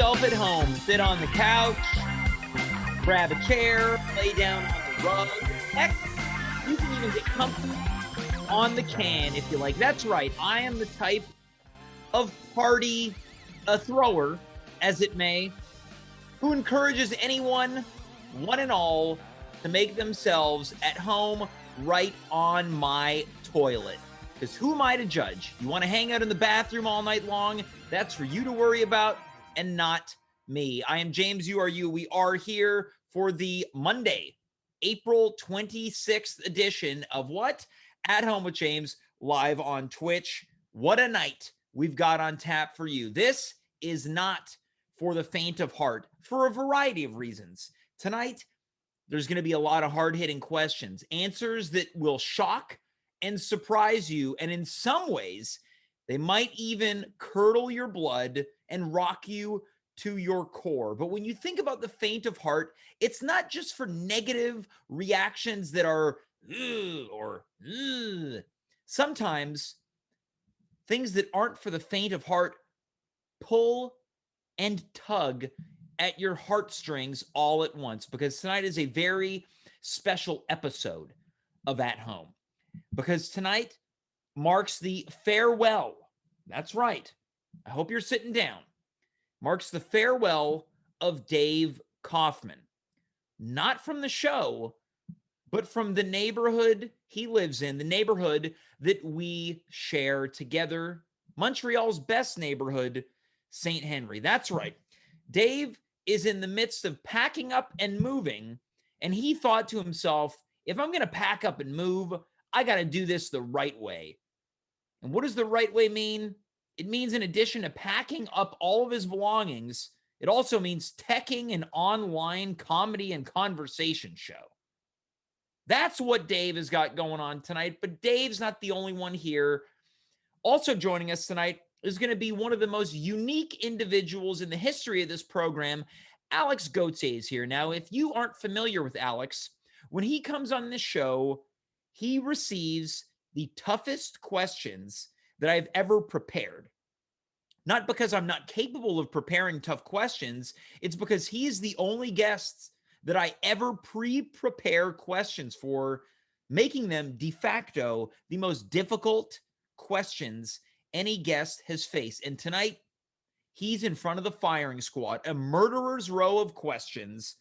yourself at home. Sit on the couch, grab a chair, lay down on the rug. Heck, you can even get comfy on the can if you like. That's right. I am the type of party thrower, as it may, who encourages anyone, one and all, to make themselves at home right on my toilet. Because who am I to judge? You want to hang out in the bathroom all night long? That's for you to worry about and not me. I am James, you are you. We are here for the Monday, April 26th edition of what? At Home with James, live on Twitch. What a night we've got on tap for you. This is not for the faint of heart for a variety of reasons. Tonight, there's going to be a lot of hard-hitting questions, answers that will shock and surprise you, and in some ways, they might even curdle your blood and rock you to your core. But when you think about the faint of heart, it's not just for negative reactions that are ugh or ugh. Sometimes things that aren't for the faint of heart pull and tug at your heartstrings all at once, because tonight is a very special episode of At Home. Because tonight marks the farewell. That's right. I hope you're sitting down. Marks the farewell of Dave Kaufman. Not from the show, but from the neighborhood he lives in, the neighborhood that we share together. Montreal's best neighborhood, St. Henry. That's right. Dave is in the midst of packing up and moving, and he thought to himself, if I'm going to pack up and move, I got to do this the right way. And what does the right way mean? It means, in addition to packing up all of his belongings, it also means teching an online comedy and conversation show. That's what Dave has got going on tonight, but Dave's not the only one here. Also joining us tonight is going to be one of the most unique individuals in the history of this program. Alex Gauthier is here. Now, if you aren't familiar with Alex, when he comes on this show, he receives the toughest questions that I've ever prepared. Not because I'm not capable of preparing tough questions. It's because he is the only guest that I ever pre-prepare questions for, making them de facto the most difficult questions any guest has faced. And tonight, he's in front of the firing squad, a murderer's row of questions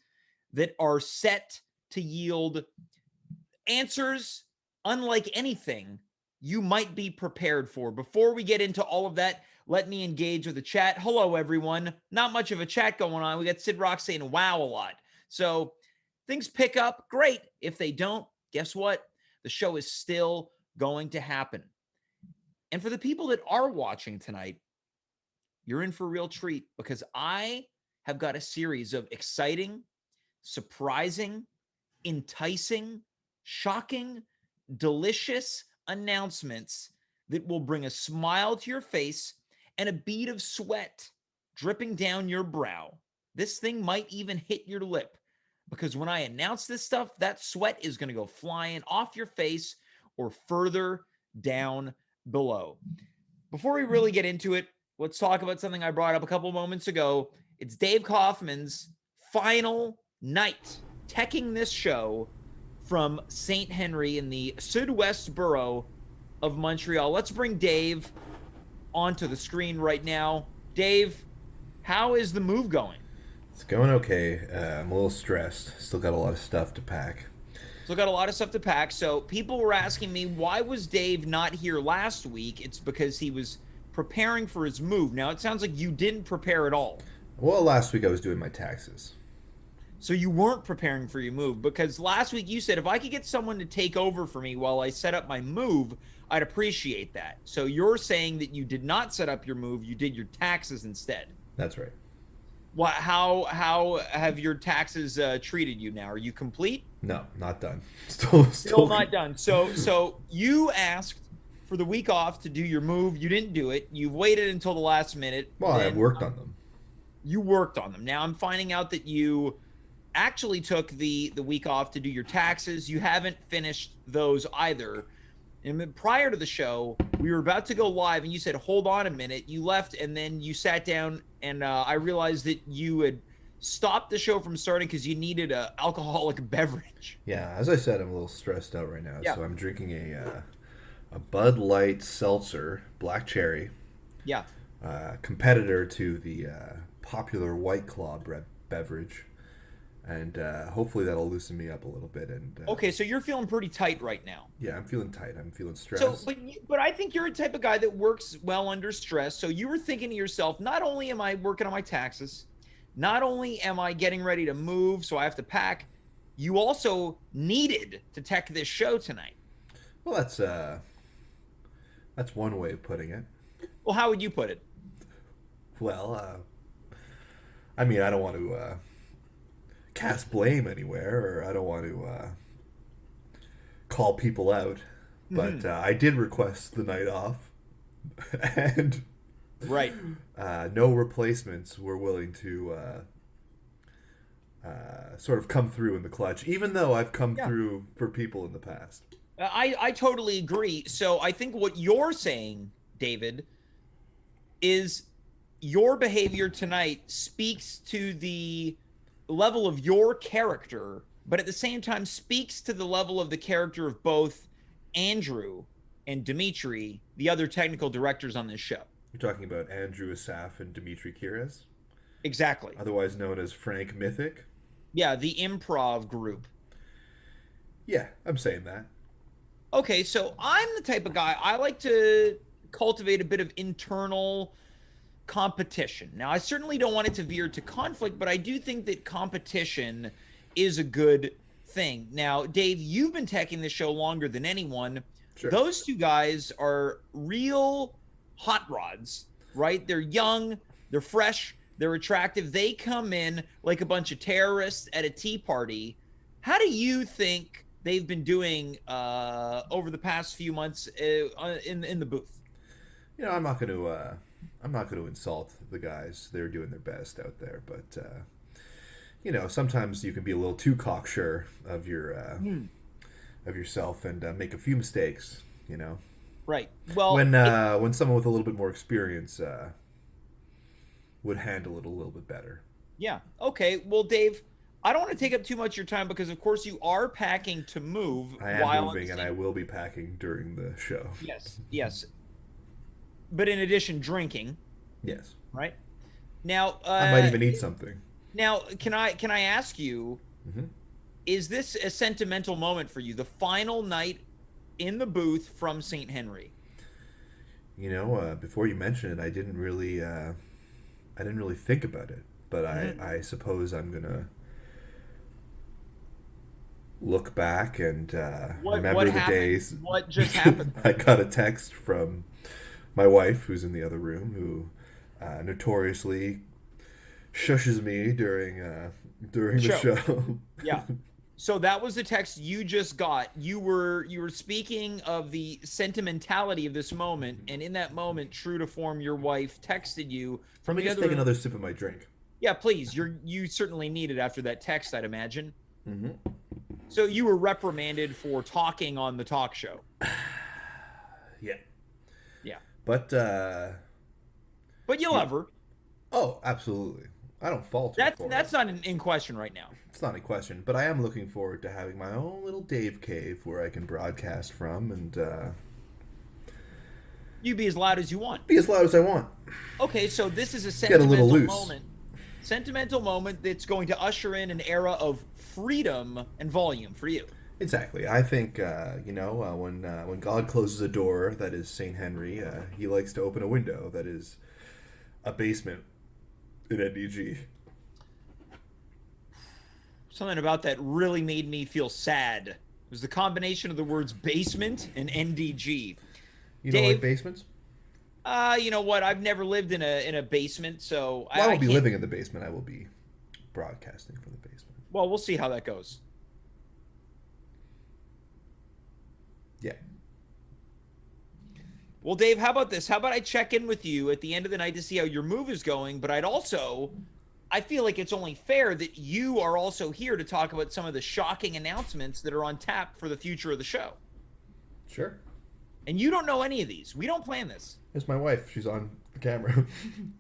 that are set to yield answers unlike anything you might be prepared for. Before we get into all of that, let me engage with the chat. Hello, everyone. Not much of a chat going on. We got Sid Rock saying wow a lot. So things pick up. Great. If they don't, guess what? The show is still going to happen. And for the people that are watching tonight, you're in for a real treat, because I have got a series of exciting, surprising, enticing, shocking, delicious announcements that will bring a smile to your face and a bead of sweat dripping down your brow. This thing might even hit your lip, because when I announce this stuff, that sweat is going to go flying off your face or further down below. Before we really get into it, let's talk about something I brought up a couple moments ago. It's Dave Kaufman's final night teching this show from St. Henry in the Sud-West borough of Montreal. Let's bring Dave onto the screen right now. Dave, how is the move going? It's going okay. I'm a little stressed. Still got a lot of stuff to pack. So people were asking me, why was Dave not here last week? It's because he was preparing for his move. Now, it sounds like you didn't prepare at all. Well, last week I was doing my taxes. So you weren't preparing for your move, because last week you said, if I could get someone to take over for me while I set up my move, I'd appreciate that. So you're saying that you did not set up your move, you did your taxes instead. That's right. What? How have your taxes treated you now? Are you complete? No, not done. Still not done. So you asked for the week off to do your move. You didn't do it. You've waited until the last minute. Well, I worked on them. You worked on them. Now I'm finding out that you actually took the week off to do your taxes. You haven't finished those either. And then prior to the show, we were about to go live, and you said, "Hold on a minute." You left, and then you sat down, and I realized that you had stopped the show from starting because you needed a alcoholic beverage. Yeah, as I said, I'm a little stressed out right now, Yeah, so I'm drinking a Bud Light seltzer, black cherry, yeah. competitor to the popular White Claw beverage, and hopefully that'll loosen me up a little bit. And Okay, so you're feeling pretty tight right now. yeah, I'm feeling tight. I'm feeling So, stressed. but I think you're a type of guy that works well under stress. So you were thinking to yourself, not only am I working on my taxes, not only am I getting ready to move, so I have to pack, you also needed to tech this show tonight. Well, that's one way of putting it. Well, how would you put it? Well, I mean, I don't want to cast blame anywhere, or I don't want to call people out, but I did request the night off, and Right. no replacements were willing to sort of come through in the clutch, even though I've come Yeah. through for people in the past. I totally agree. So I think what you're saying, David, is your behavior tonight speaks to the level of your character, but at the same time speaks to the level of the character of both Andrew and Dimitri, the other technical directors on this show. You're talking about Andrew Asaf and Dimitri Kires, Exactly. otherwise known as Frank Mythic. Yeah, the improv group. Yeah, I'm saying that. Okay, so I'm the type of guy, I like to cultivate a bit of internal competition. Now, I certainly don't want it to veer to conflict, but I do think that competition is a good thing. Now, Dave, you've been teching this show longer than anyone. Sure. Those two guys are real hot rods, right? They're young, they're fresh, they're attractive. They come in like a bunch of terrorists at a tea party. How do you think they've been doing over the past few months in the booth? You know, I'm not going to insult the guys. They're doing their best out there, but you know, sometimes you can be a little too cocksure of of yourself and make a few mistakes. You know, Right. Well, when someone with a little bit more experience would handle it a little bit better. yeah. Okay. Well, Dave, I don't want to take up too much of your time because, of course, you are packing to move. I am while moving, and I will be packing during the show. Yes. Yes. But in addition, drinking. Yes. Right. Now, I might even eat something. Now, can I ask you? Hmm. Is this a sentimental moment for you? The final night in the booth from St. Henry. You know, before you mentioned it, I didn't really think about it, but I suppose I'm gonna look back and remember What the happened? days. What just happened? I got a text from my wife, who's in the other room, who notoriously shushes me during the show. Yeah. So that was the text you just got. You were speaking of the sentimentality of this moment, and in that moment, true to form, your wife texted you from Let me the just other take room. another sip of my drink. Yeah, please. You certainly need it after that text, I'd imagine. Hmm. So you were reprimanded for talking on the talk show. Yeah, Yeah. but But you love her. oh, absolutely. I don't fault her for That's it. not in question right now. It's not a question, but I am looking forward to having my own little Dave cave where I can broadcast from and You be as loud as you want. be as loud as I want. Okay, so this is a Get a little sentimental loose. moment. Sentimental moment that's going to usher in an era of freedom and volume for you. Exactly. I think when God closes a door that is Saint Henry, he likes to open a window that is a basement in NDG. Something about that really made me feel sad. It was the combination of the words basement and NDG. You don't like Dave, basements? You know what? I've never lived in a basement, so Well, I I won't be can't. living in the basement. I will be broadcasting from the basement. Well, we'll see how that goes. Yeah. Well, Dave, how about this? How about I check in with you at the end of the night to see how your move is going? But I feel like it's only fair that you are also here to talk about some of the shocking announcements that are on tap for the future of the show. Sure. And you don't know any of these. We don't plan this. It's my wife. She's on the camera.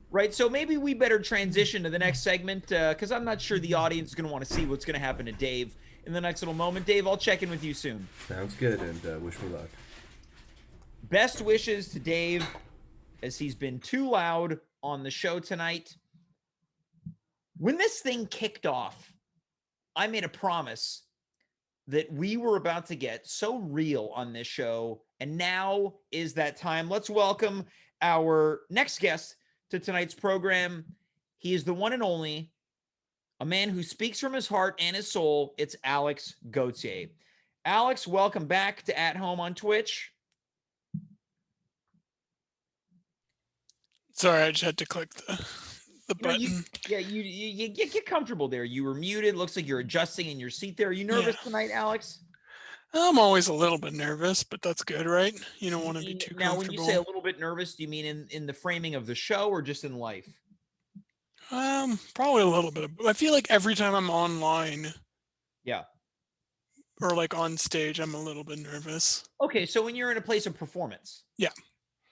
Right, so maybe we better transition to the next segment because I'm not sure the audience is going to want to see what's going to happen to Dave in the next little moment. Dave, I'll check in with you soon. Sounds good, and wish me luck. Best wishes to Dave as he's been too loud on the show tonight. When this thing kicked off, I made a promise that we were about to get so real on this show, and now is that time. Let's welcome our next guest to tonight's program. He is the one and only, a man who speaks from his heart and his soul. It's Alex Gauthier. Alex, welcome back to At Home on Twitch. Sorry, I just had to click the button. You get comfortable there. You were muted. Looks like you're adjusting in your seat there. Are you nervous tonight, Alex? I'm always a little bit nervous, but that's good, right? You don't want to be too comfortable. Now, when you say a little bit nervous, do you mean in the framing of the show or just in life? Probably a little bit. I feel like every time I'm online, or like on stage, I'm a little bit nervous. Okay, so when you're in a place of performance. Yeah.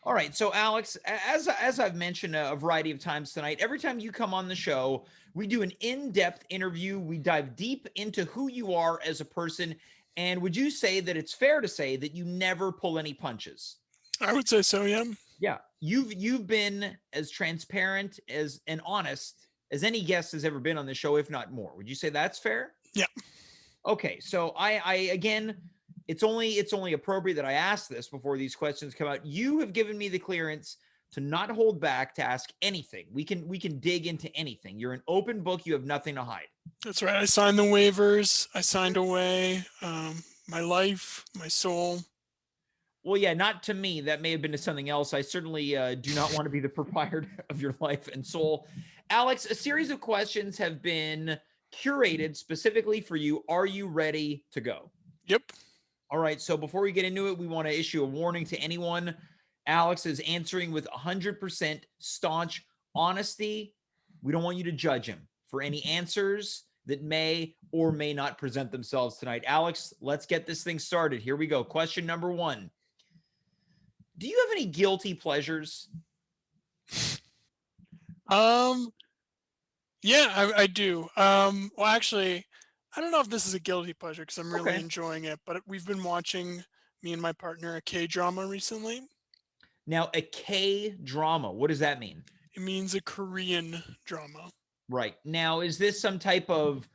All right, so Alex, as I've mentioned a variety of times tonight, every time you come on the show, we do an in-depth interview. We dive deep into who you are as a person. And would you say that it's fair to say that you never pull any punches? I would say so, yeah. Yeah, you've been as transparent as and honest as any guest has ever been on the show, if not more. Would you say that's fair? Yeah. Okay, so I again, it's only appropriate that I ask this before these questions come out. You have given me the clearance to not hold back, to ask anything. We can dig into anything. You're an open book. You have nothing to hide. That's right. I signed the waivers. I signed away my life, my soul. Well, yeah, not to me. That may have been to something else. I certainly do not want to be the proprietor of your life and soul. Alex, a series of questions have been curated specifically for you. Are you ready to go? Yep. All right. So before we get into it, we want to issue a warning to anyone. Alex is answering with 100% staunch honesty. We don't want you to judge him for any answers that may or may not present themselves tonight. Alex, let's get this thing started. Here we go. Question number 1. Do you have any guilty pleasures? Yeah, I do. Well, actually, I don't know if this is a guilty pleasure because I'm really enjoying it, but we've been watching, me and my partner, a K-drama recently. Now, a K-drama, what does that mean? It means a Korean drama. Right. Now, is this some type of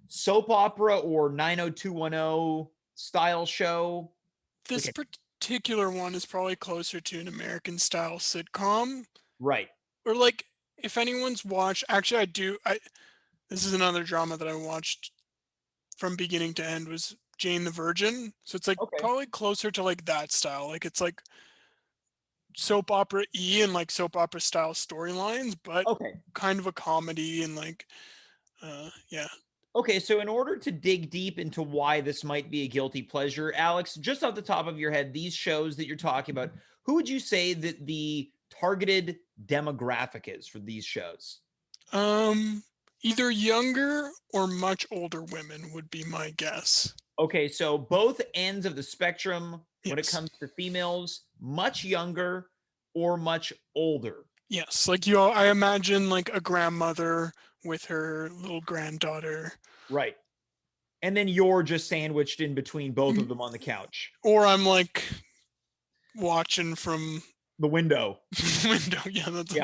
soap opera or 90210 style show? This particular one is probably closer to an American style sitcom. Right. Or like, if anyone's watched, actually this is another drama that I watched from beginning to end, was Jane the Virgin. So it's like probably closer to like that style. Like it's like soap opera-y and like soap opera style storylines, but kind of a comedy and like, yeah. Okay, so in order to dig deep into why this might be a guilty pleasure, Alex, just off the top of your head, these shows that you're talking about, who would you say that the targeted demographic is for these shows? Either younger or much older women would be my guess. Okay, so both ends of the spectrum when it comes to females, much younger or much older. Yes, like I imagine like a grandmother with her little granddaughter. Right. And then you're just sandwiched in between both of them on the couch. Or I'm like watching from the window. Yeah, that's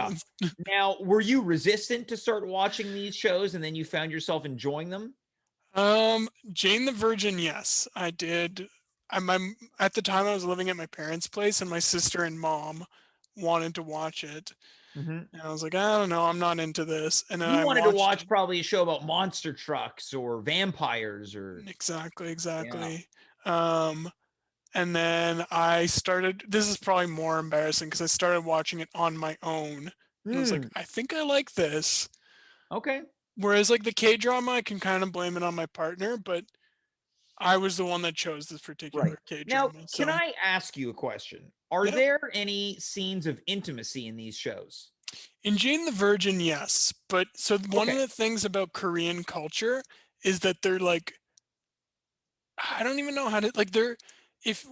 Now, were you resistant to start watching these shows and then you found yourself enjoying them? Jane the Virgin, yes, I did. At the time I was living at my parents' place and my sister and mom wanted to watch it. And I was like, I don't know, I'm not into this. And then you wanted to watch probably a show about monster trucks or vampires or exactly. Yeah. And then I started, this is probably more embarrassing because I started watching it on my own. And I was like, I think I like this. Okay. Whereas like the K-drama, I can kind of blame it on my partner, but I was the one that chose this particular K-drama. Now, can I ask you a question? Are there any scenes of intimacy in these shows? In Jane the Virgin, yes. But so one of the things about Korean culture is that they're like, I don't even know how to, like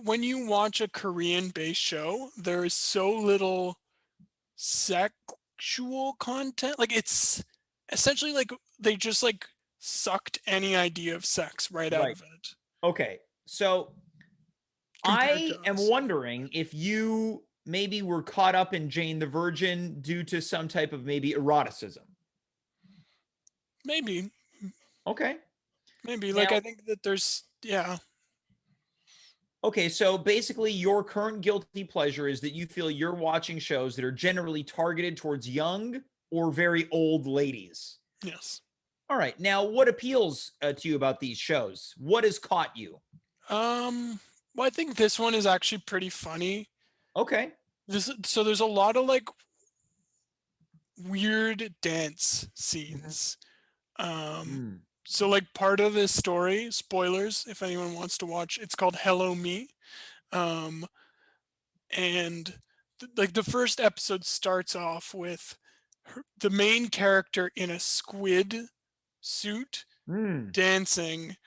when you watch a Korean-based show, there is so little sexual content. Like, it's essentially like they just like sucked any idea of sex right out Right. of it Okay. So compared I to am us. wondering if you maybe were caught up in Jane the Virgin due to some type of maybe eroticism. Maybe, Okay. like Now, I think that there's, yeah. okay, so basically your current guilty pleasure is that you feel you're watching shows that are generally targeted towards young or very old ladies. Yes. All right. Now, what appeals to you about these shows? What has caught you? Well, I think this one is actually pretty funny. Okay. So there's a lot of like weird dance scenes. Mm. So like part of this story, spoilers if anyone wants to watch, it's called Hello Me. Um, and like the first episode starts off with the main character in a squid suit Mm. dancing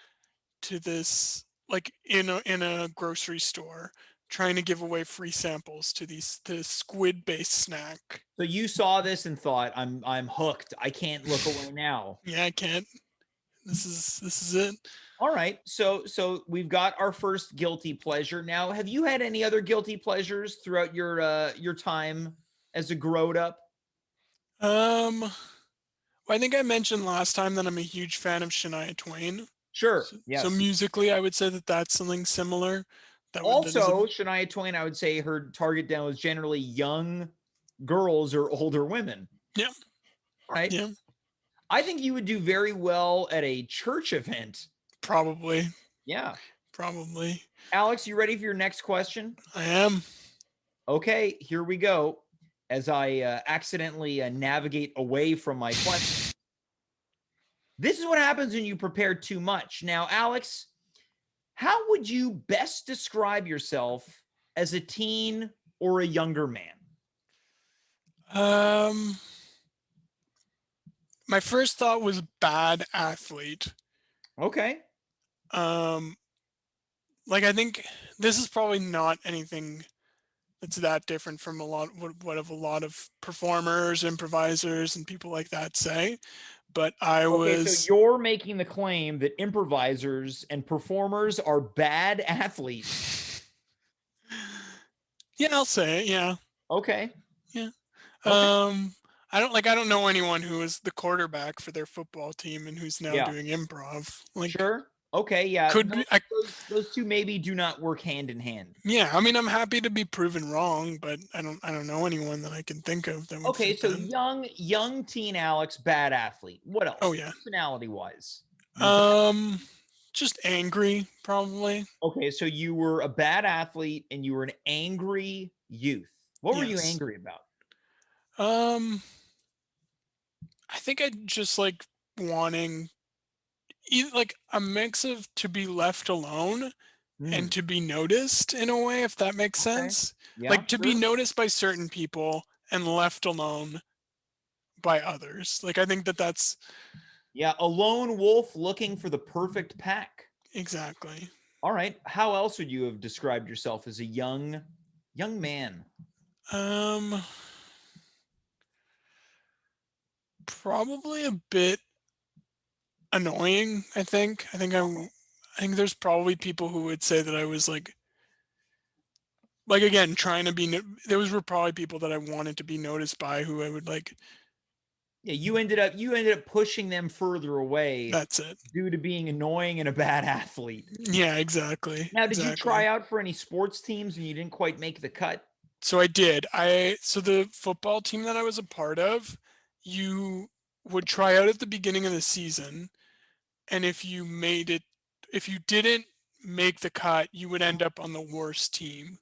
to this, like in a grocery store, trying to give away free samples to this squid based snack. So you saw this and thought, I'm hooked. I can't look away now. Yeah, I can't. This is it. All right. So we've got our first guilty pleasure. Now, have you had any other guilty pleasures throughout your time as a growed up? Well, I think I mentioned last time that I'm a huge fan of Shania Twain. Sure. So Yes. musically, I would say that that's something similar. That is a, Also, Shania Twain, I would say her target down was generally young girls or older women. yeah, All right. yeah, I think you would do very well at a church event. probably, Yeah. probably. Alex, you ready for your next question? I am. Okay, here we go. As I accidentally navigate away from my question. This is what happens when you prepare too much. Now, Alex, how would you best describe yourself as a teen or a younger man? Um, my first thought was bad athlete. Okay. Um, like I think this is probably not anything that's that different from a lot what a lot of performers, improvisers, and people like that say. But I Okay, so was, you're making the claim that improvisers and performers are bad athletes. yeah, I'll say it. Yeah, Okay. yeah. Okay. I don't know anyone who was the quarterback for their football team and who's now Yeah. doing improv. Like, Sure. Okay. Yeah. could be. Those two maybe do not work hand in hand. Yeah, I mean, I'm happy to be proven wrong, but I don't know anyone that I can think of that would Okay. fit So that. young teen Alex, bad athlete. What Oh else? yeah. Personality wise. Um, just angry, probably. Okay. So you were a bad athlete and you were an angry youth. What were you Yes. angry about? Um, I think I just like wanting either like a mix of to be left alone Hmm. and to be noticed in a way, if that makes Okay. sense. Yeah. Like to be Sure. noticed by certain people and left alone by others. Like I think that that's Yeah. A lone wolf looking for the perfect pack. exactly. All right. How else would you have described yourself as a young man? Um, probably a bit annoying, I think. I think there's probably people who would say that I was like again trying to be there were probably people that I wanted to be noticed by who I would like. Yeah, you ended up pushing them further away That's it. due to being annoying and a bad athlete. Yeah, exactly. Now, did you try Exactly. out for any sports teams and you didn't quite make the cut? So I did. So the football team that I was a part of, you would try out at the beginning of the season, and if you didn't make the cut, you would end up on the worst team.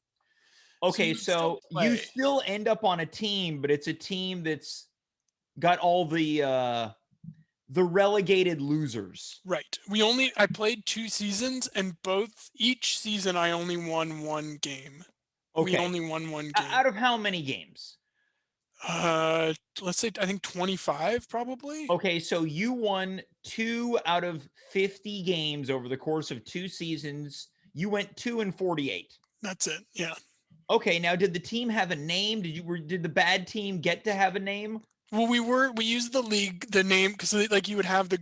So Okay, you would still so you play. still end up on a team, but it's a team that's got all the relegated losers. Right. I played 2 seasons, and each season I only won one game. We Okay. only won one Out game. of how many games? Let's say I think 25 probably. Okay, so you won 2 out of 50 games over the course of 2 seasons. You went 2-48. That's it. Yeah. Okay, now did the team have a name? Did the bad team get to have a name? Well, we used the name because like you would have the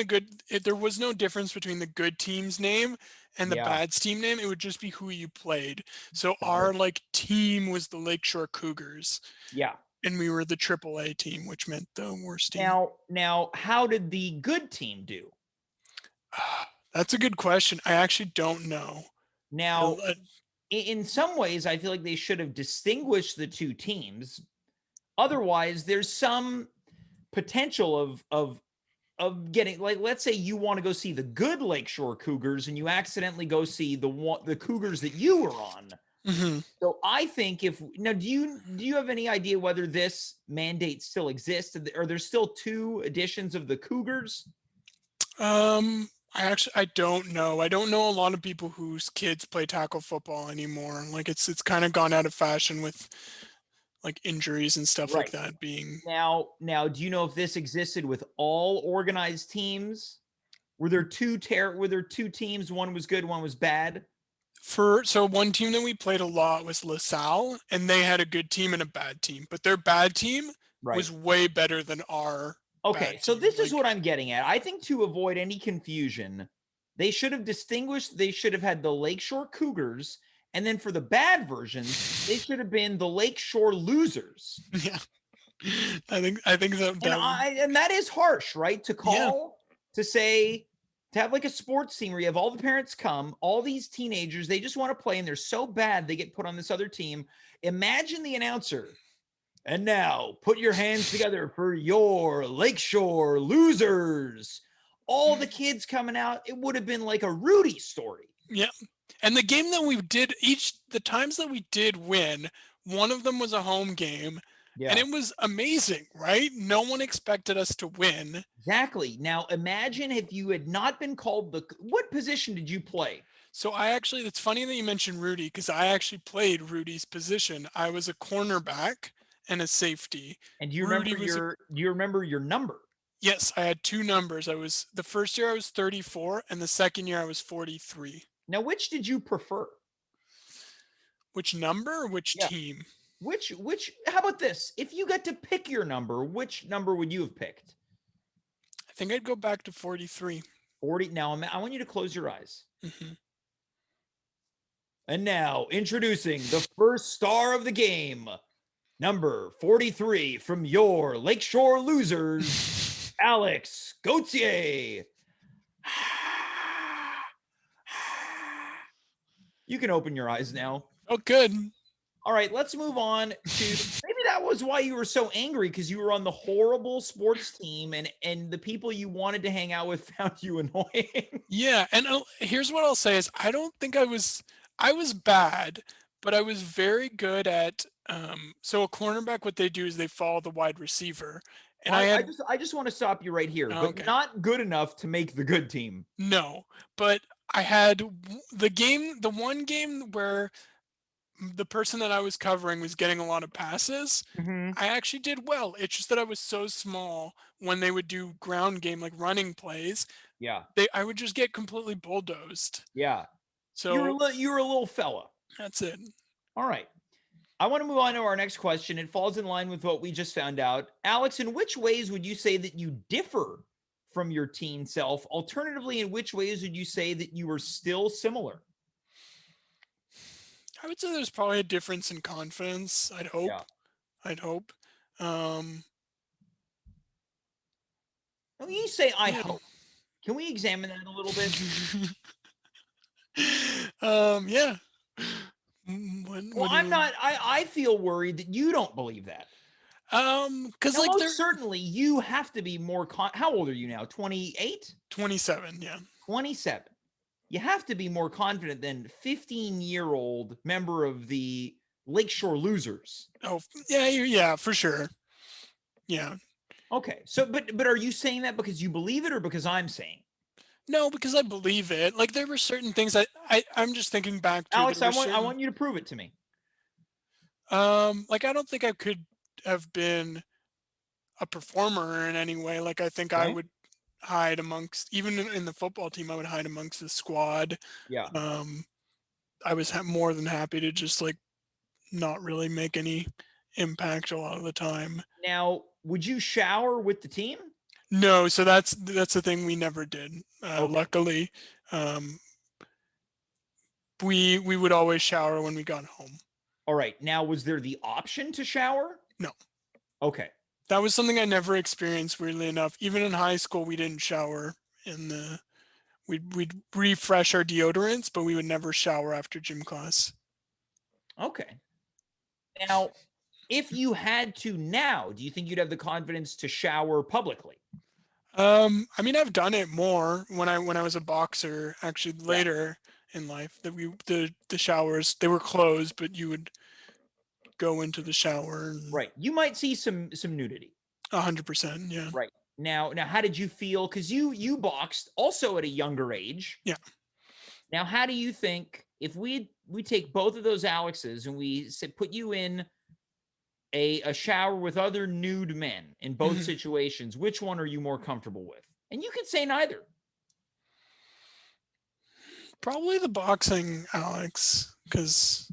good. There was no difference between the good team's name and the Yeah, bad team name. It would just be who you played. So got our it. like team was the Lakeshore Cougars, Yeah. and we were the AAA team, which meant the worst team. Now, how did the good team do? That's a good question. I actually don't know. Now, in some ways, I feel like they should have distinguished the two teams. Otherwise, there's some potential of getting, like, let's say you want to go see the good Lakeshore Cougars and you accidentally go see the Cougars that you were on. Mhm. So I think do you have any idea whether this mandate still exists? Are there still two editions of the Cougars? I don't know. I don't know a lot of people whose kids play tackle football anymore. Like it's kind of gone out of fashion with like injuries and stuff like Right. that being Now, do you know if this existed with all organized teams? Were there two teams? One was good, one was bad. so one team that we played a lot was LaSalle, and they had a good team and a bad team, but their bad team Right. was way better than our Okay, bad so team. this is what I'm getting at. I think to avoid any confusion, they should have distinguished. They should have had the Lakeshore Cougars, and then for the bad versions, they should have been the Lakeshore Losers. Yeah. I think And that is harsh, right? To yeah. call to say to have like a sports team where you have all the parents come, all these teenagers, they just want to play and they're so bad they get put on this other team. Imagine the announcer. And now put your hands together for your Lakeshore Losers. All the kids coming out, it would have been like a Rudy story. Yeah. And the game that we did the times that we did win, one of them was a home game, and Yeah. it was amazing, right? No one expected us to win. Exactly. Now imagine if you had not been called what position did you play? So it's funny that you mentioned Rudy because I actually played Rudy's position. I was a cornerback and a safety. And do you Rudy remember was a your number? Yes, I had two numbers. The first year I was 34 and the second year I was 43. Now, which did you prefer? Which number or which Yeah. team? Which how about this? If you got to pick your number, which number would you have picked? I think I'd go back to 43. 40. Now, I want you to close your eyes. Mm-hmm. And now, introducing the first star of the game, number 43 from your Lakeshore Losers, Alex Gauthier. You can open your eyes now. Oh, good. All right, let's move on to maybe that was why you were so angry because you were on the horrible sports team and the people you wanted to hang out with found you annoying. Yeah, and here's what I'll say is I don't think I was bad, but I was very good at so a cornerback what they do is they follow the wide receiver. And Well, I had I just want to stop you right here, oh, but okay. not good enough to make the good team. No, but I had the one game where the person that I was covering was getting a lot of passes. Mm-hmm. I actually did well. It's just that I was so small when they would do ground game like running plays. Yeah. I would just get completely bulldozed. Yeah. So You were a little fella. that's it. All right. I want to move on to our next question. It falls in line with what we just found out. Alex, in which ways would you say that you differ from your teen self? Alternatively, in which ways would you say that you were still similar? I would say there's probably a difference in confidence. I'd hope. Yeah. I'd hope. Um, When you say I yeah. hope, can we examine that a little bit? Yeah. Well, I'm not. I feel worried that you don't believe that. Because like most certainly you have to be more. How old are you now? 28. 27. Yeah. 27. You have to be more confident than 15-year-old member of the Lakeshore Losers. Oh yeah, yeah, for sure. Yeah. Okay. So, but are you saying that because you believe it or because I'm saying? No, because I believe it. Like there were certain things I'm just thinking back to. Alex, I want you to prove it to me. Like I don't think I could have been a performer in any way. Like I think I would hide amongst even in the football team. I would hide amongst the squad. Yeah. I was more than happy to just like not really make any impact a lot of the time. Now, would you shower with the team? No, so that's the thing we never did. Okay. Luckily, we would always shower when we got home. All right. Now, was there the option to shower? No. Okay. That was something I never experienced, weirdly enough. Even in high school, we didn't shower we'd refresh our deodorants, but we would never shower after gym class. Okay. Now, if you had to now, do you think you'd have the confidence to shower publicly? I mean, I've done it more when I was a boxer, actually later in life, that the showers, they were closed, but you would go into the shower. Right. You might see some nudity. 100%, yeah. Right. Now, how did you feel? Because you boxed also at a younger age. Yeah. Now, how do you think if we take both of those Alexes and we put you in a shower with other nude men in both situations, which one are you more comfortable with? And you could say neither. Probably the boxing, Alex, because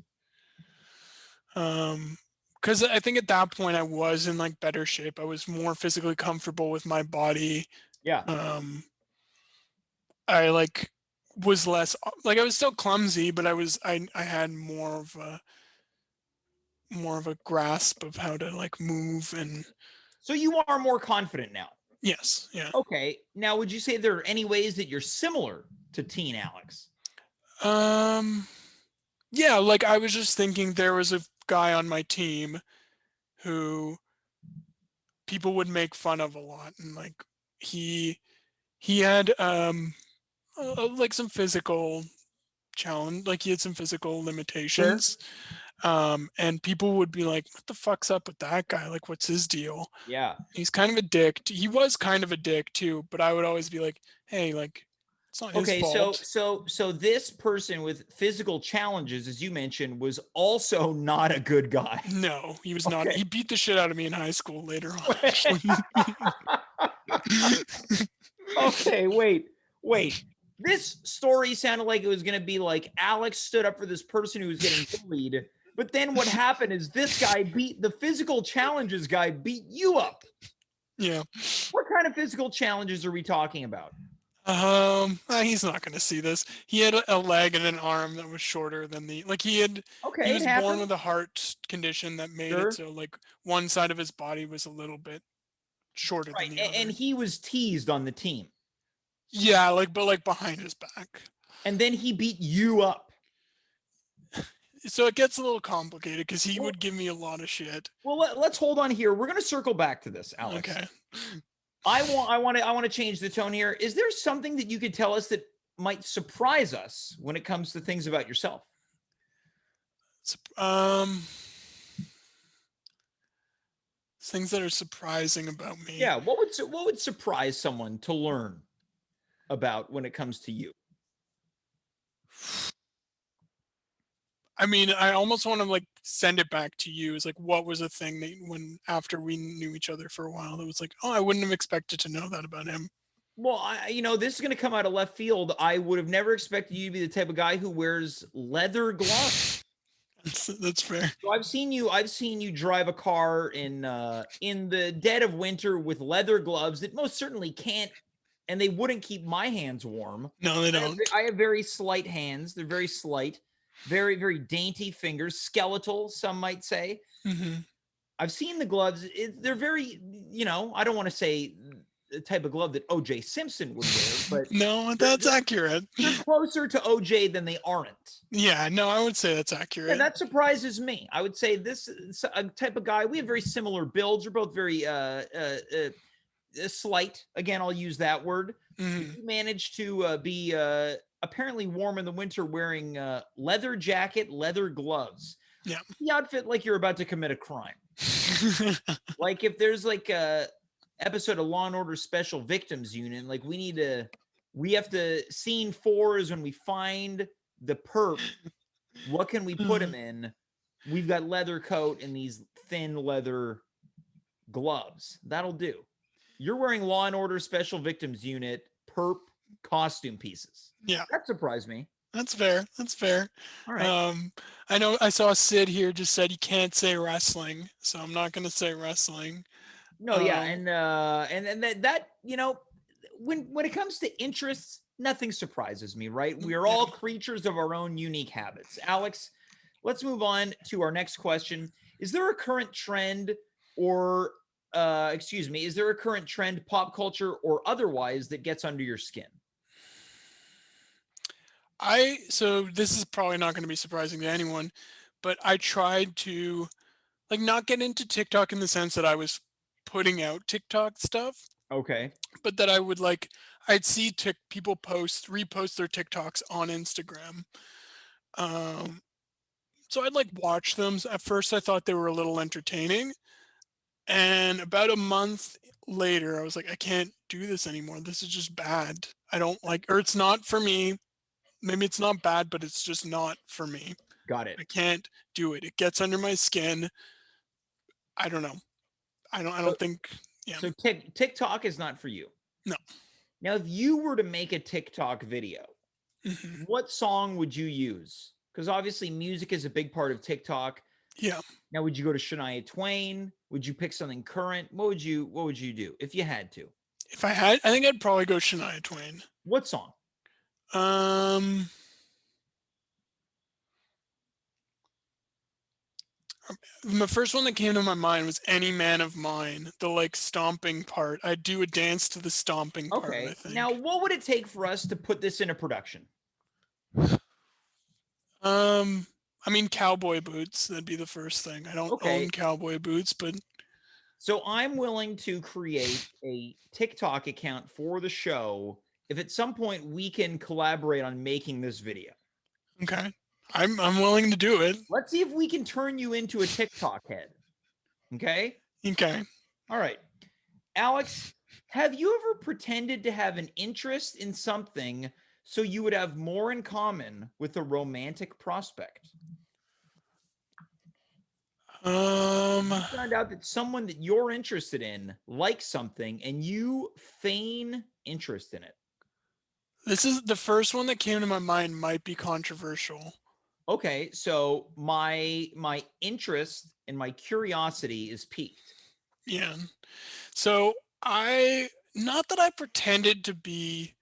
I think at that point I was in like better shape. I was more physically comfortable with my body. Yeah. I like was less like I was still clumsy, but I had more of a grasp of how to like move. And so you are more confident now. Yes. Yeah. Okay. Now, would you say there are any ways that you're similar to teen Alex? Yeah, like I was just thinking there was a guy on my team who people would make fun of a lot, and like he had like some physical challenge, like he had some physical limitations. Sure. And people would be like, what the fuck's up with that guy? Like, what's his deal? Yeah. He's kind of a dick. He was kind of a dick too, but I would always be like, hey, like, it's not his fault. So this person with physical challenges, as you mentioned, was also not a good guy. No, he was not. He beat the shit out of me in high school later on. Okay, wait. This story sounded like it was going to be like Alex stood up for this person who was getting bullied. But then what happened is this guy the physical challenges guy beat you up. Yeah. What kind of physical challenges are we talking about? He's not going to see this. He had a leg and an arm that was shorter than he was born with a heart condition that made it so like one side of his body was a little bit shorter than the other. And he was teased on the team. Yeah, but behind his back. And then he beat you up. So it gets a little complicated because he would give me a lot of shit. Well, let's hold on here. We're going to circle back to this, Alex. Okay. I want to change the tone here. Is there something that you could tell us that might surprise us when it comes to things about yourself? Things that are surprising about me. Yeah, what would surprise someone to learn about when it comes to you? I mean, I almost want to like send it back to you. It's like, what was a thing that after we knew each other for a while, that was like, oh, I wouldn't have expected to know that about him. Well, this is going to come out of left field. I would have never expected you to be the type of guy who wears leather gloves. That's fair. So I've seen you drive a car in the dead of winter with leather gloves that most certainly can't, and they wouldn't keep my hands warm. No, they don't. I have very slight hands. They're very slight. Very, very dainty fingers, skeletal, some might say. Mm-hmm. I've seen the gloves. They're very, I don't want to say the type of glove that O.J. Simpson would wear, but no, that's accurate. They're closer to O.J. than they aren't. Yeah, no, I would say that's accurate. And that surprises me. I would say this is a type of guy. We have very similar builds. We're both very slight. Again, I'll use that word. Mm-hmm. You managed to be apparently warm in the winter wearing leather jacket, leather gloves. Yeah. The outfit like you're about to commit a crime. Like if there's like a episode of Law and Order Special Victims Unit, like we have to, scene 4 is when we find the perp. What can we put him in? We've got leather coat and these thin leather gloves. That'll do. You're wearing Law and Order Special Victims Unit perp costume pieces. Yeah. That surprised me. That's fair. That's fair. All right. I know I saw Sid here just said you can't say wrestling, so I'm not gonna say wrestling. No, yeah, and that when it comes to interests, nothing surprises me, right? We are yeah. all creatures of our own unique habits. Alex, let's move on to our next question. Is there a current trend or excuse me, is there a current trend, pop culture or otherwise, that gets under your skin? So this is probably not going to be surprising to anyone, but I tried to like not get into TikTok in the sense that I was putting out TikTok stuff, Okay. but that I would like I'd see people repost their TikToks on Instagram. Um, so I'd like watch them. At first, I thought they were a little entertaining, and about a month later, I was like, I can't do this anymore. This is just bad. I don't like, or it's not for me. Maybe it's not bad, but it's just not for me. Got it. I can't do it. It gets under my skin. I don't know. I So, don't think. Yeah. so TikTok is not for you. No. Now, if you were to make a TikTok video, Hmm. what song would you use? Because obviously music is a big part of TikTok. Yeah. Now, would you go to Shania Twain? Would you pick something current? What would you do if you had to? If I had, I think I'd probably go Shania Twain. What song? Um, the first one that came to my mind was "Any Man of Mine," the like stomping part. I'd do a dance to the stomping part, I Okay. Now, think. what would it take for us to put this into production? Um, I mean, cowboy boots. That'd be the first thing. I don't Okay. own cowboy boots, but So I'm willing to create a TikTok account for the show if at some point we can collaborate on making this video. okay. I'm willing to do it. Let's see if we can turn you into a TikTok head. Okay? Okay. All right. Alex, have you ever pretended to have an interest in something so you would have more in common with a romantic prospect? You found out that someone that you're interested in likes something and you feign interest in it. This is the first one that came to my mind might be controversial. Okay, so my interest and my curiosity is piqued. Yeah. So I not that I pretended to be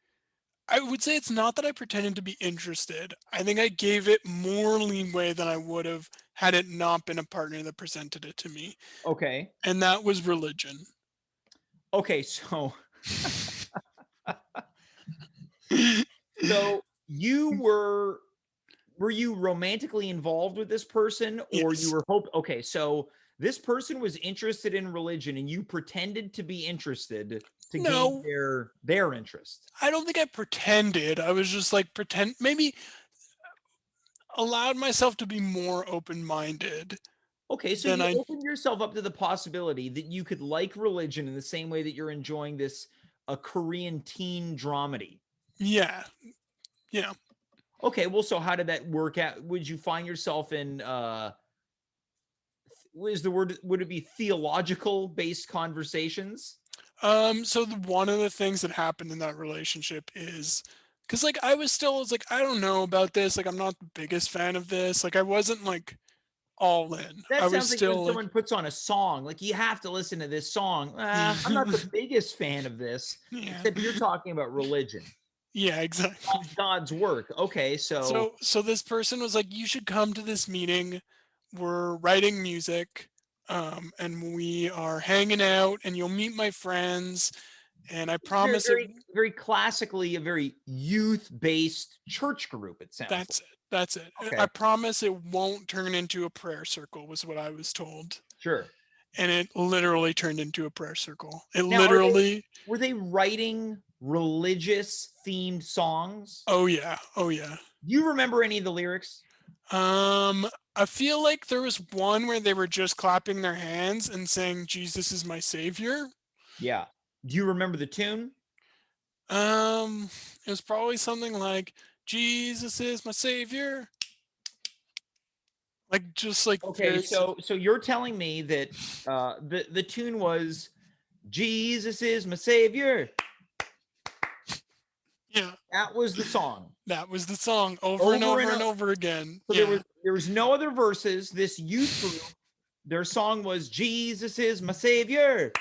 I would say it's not that I pretended to be interested. I think I gave it more leeway than I would have had it not been a partner that presented it to me. Okay. And that was religion. Okay, so so you were you romantically involved with this person or you Yes. were okay, so this person was interested in religion and you pretended to be interested to gain No, their interest. I don't think I pretended. I was just like maybe allowed myself to be more open-minded Okay, so than you I opened yourself up to the possibility that you could like religion in the same way that you're enjoying this a Korean teen dramedy. yeah. Yeah. Okay, well, so how did that work out? Would you find yourself in is the word would it be theological based conversations? So one of the things that happened in that relationship is because like I was like, I don't know about this. Like I'm not the biggest fan of this. Like I wasn't like all in. I That was sounds like when still like, someone puts on a song, like you have to listen to this song. I'm not yeah, the biggest fan of this, yeah, except you're talking about religion, yeah, exactly. God's work. Okay, so So this person was like, you should come to this meeting. We're writing music, and we are hanging out, and you'll meet my friends. And I it's very, promise it. very, very classically a very youth-based church group. It sounds like. That's it. That's it. I Okay, promise it won't turn into a prayer circle. Was what I was told. sure. And it literally turned into a prayer circle. It Now, literally, were they writing religious themed songs? oh yeah, oh yeah. Do you remember any of the lyrics? I feel like there was one where they were just clapping their hands and saying, "Jesus is my savior." Yeah. Do you remember the tune? Um, it was probably something like, "Jesus is my savior," like just like Okay, very, so you're telling me that the tune was Jesus is my savior. yeah, That was the song. That was the song over and over again. So there was no other verses. This youth group, their song was "Jesus is my savior."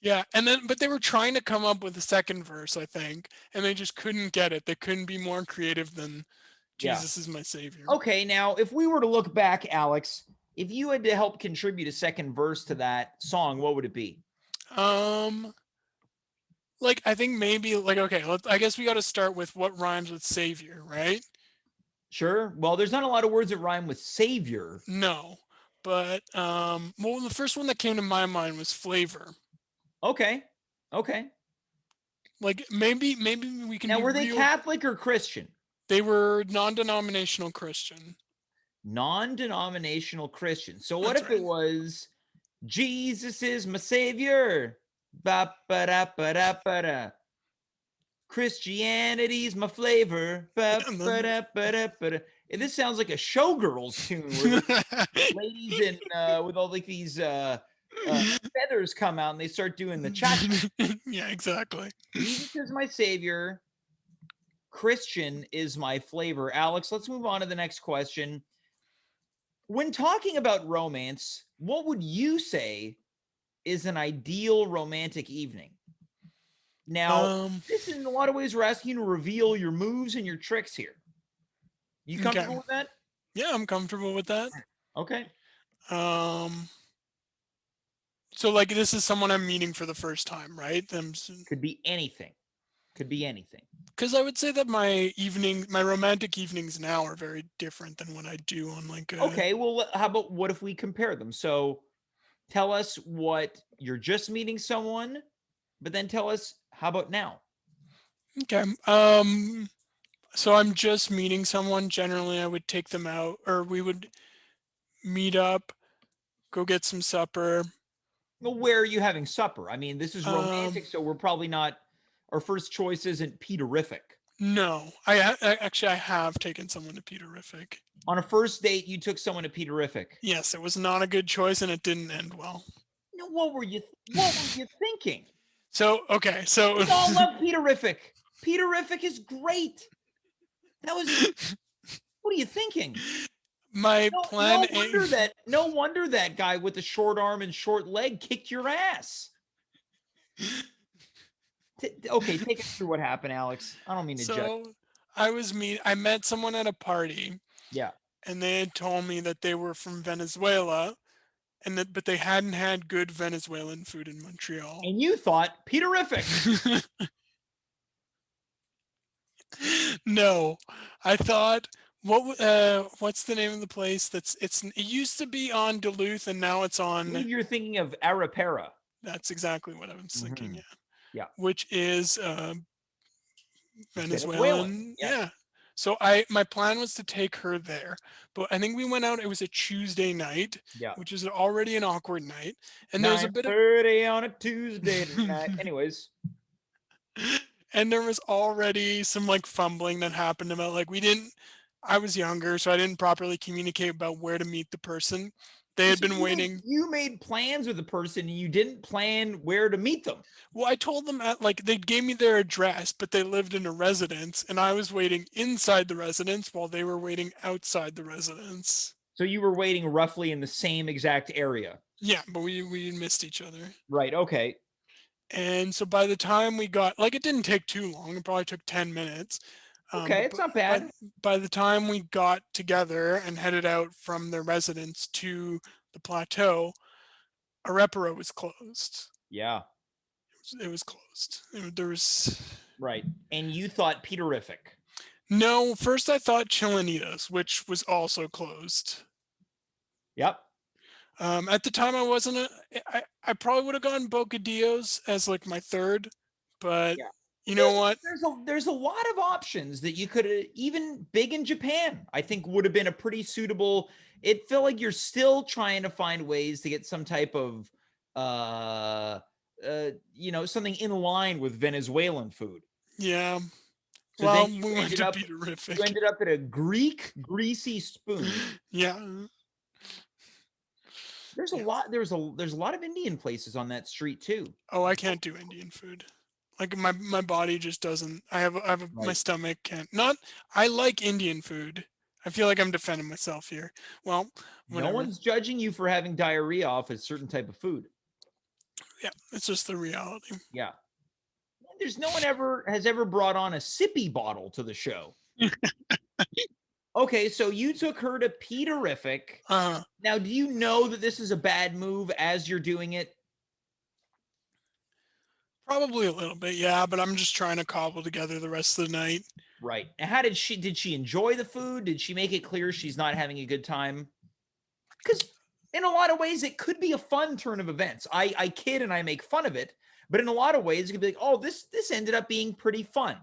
Yeah, but they were trying to come up with a second verse, I think, and they just couldn't get it. They couldn't be more creative than Jesus is my savior. Okay, now if we were to look back, Alex, if you had to help contribute a second verse to that song, what would it be? Like I think maybe like okay, I guess we got to start with what rhymes with savior, right? Sure. Well, there's not a lot of words that rhyme with savior. No, but well, the first one that came to my mind was flavor. Okay. Like maybe we can. Now, were they Catholic or Christian? They were non-denominational Christian. Non-denominational Christian. So what if it was Jesus is my savior? Ba-ba-da-ba-da-ba-da. Christianity's my flavor. Ba-ba-da-ba-da-ba-da. And this sounds like a showgirls tune where ladies in with all like these feathers come out and they start doing the cha-cha. Yeah, exactly. Jesus is my savior. Christian is my flavor. Alex, let's move on to the next question. When talking about romance, what would you say is an ideal romantic evening? Now, this in a lot of ways we're asking you to reveal your moves and your tricks here. You comfortable with that? Yeah, I'm comfortable with that. Okay. So like this is someone I'm meeting for the first time, right? Could be anything. Because I would say that my romantic evenings now are very different than what I do on like a... Okay, well, how about what if we compare them? So tell us what you're just meeting someone, but then tell us how about now? Okay. So I'm just meeting someone. Generally, I would take them out, or we would meet up, go get some supper. Well, where are you having supper? I mean, this is romantic, so we're probably not... Our first choice isn't Peterific. No, I have taken someone to Peterific. On a first date, you took someone to Peterific. Yes, it was not a good choice, and it didn't end well. No, what were you thinking? So okay, so we all love Peterific. Peterific is great. That was... What are you thinking? My plan. No wonder that guy with the short arm and short leg kicked your ass. Okay, take us through what happened, Alex. I don't mean to judge. I met someone at a party. Yeah. And they had told me that they were from Venezuela, but they hadn't had good Venezuelan food in Montreal. And you thought Peterific. No, I thought what's the name of the place? It used to be on Duluth and now it's on... I believe you're thinking of Arapara. That's exactly what I was thinking. Yeah. Which is Venezuelan. Yeah. So my plan was to take her there, but I think we went out. It was a Tuesday night, which is already an awkward night, and there was a bit of 9:30 on a Tuesday night. Anyways. And there was already some like fumbling that happened about like I was younger, so I didn't properly communicate about where to meet the person. They had been waiting. You made plans with the person and you didn't plan where to meet them. Well, I told them they gave me their address, but they lived in a residence and I was waiting inside the residence while they were waiting outside the residence. So you were waiting roughly in the same exact area. Yeah, but we missed each other. Right. Okay. And so by the time we got, it didn't take too long. It probably took 10 minutes. Okay, it's not bad. By the time we got together and headed out from their residence to the plateau, Arepara was closed. Yeah. It was closed. There was... Right. And you thought Peterific. No, first I thought Chilanitas, which was also closed. Yep. At the time I wasn't I probably would have gone Bocadillos as like my third, but you know what? There's a lot of options that you could even Big in Japan, I think would have been a pretty suitable. It felt like you're still trying to find ways to get some type of something in line with Venezuelan food. Yeah. So well, we went to Peterific. You ended up at a Greek greasy spoon. Yeah. There's a lot of Indian places on that street too. Oh, I can't do Indian food. Like my body just doesn't. My Right. stomach can't. Not. I like Indian food. I feel like I'm defending myself here. Well, No whatever. one's judging you for having diarrhea off a certain type of food. Yeah, it's just the reality. Yeah. There's no one has ever brought on a sippy bottle to the show. Okay, so you took her to Peterific. Now, do you know that this is a bad move as you're doing it? Probably a little bit, yeah, but I'm just trying to cobble together the rest of the night. Right. And how did she enjoy the food? Did she make it clear she's not having a good time? Because in a lot of ways, it could be a fun turn of events. I kid and I make fun of it, but in a lot of ways, it could be like, oh, this ended up being pretty fun.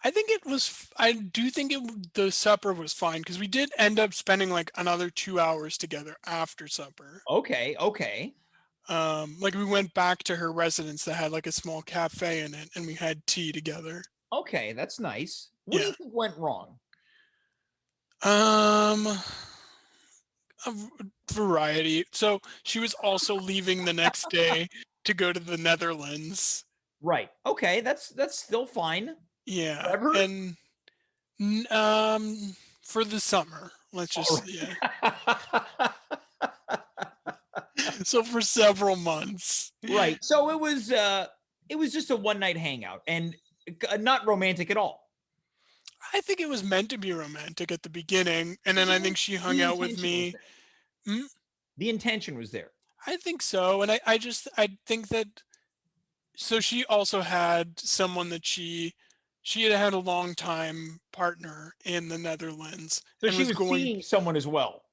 I think it was. I do think the supper was fine because we did end up spending like another 2 hours together after supper. Okay. Like we went back to her residence that had like a small cafe in it, and we had tea together. Okay, that's nice. What do Yeah. you think went wrong? A variety. So she was also leaving the next day to go to the Netherlands. Right. Okay, that's still fine. Yeah, Forever? and for the summer, let's just yeah. So for several months. Right. So it was just a one night hangout and not romantic at all. I think it was meant to be romantic at the beginning, and then I think she hung out with me. The intention was there. I think so, and I think that. So she also had someone that she had a long time partner in the Netherlands, So and she was was going. seeing someone as well.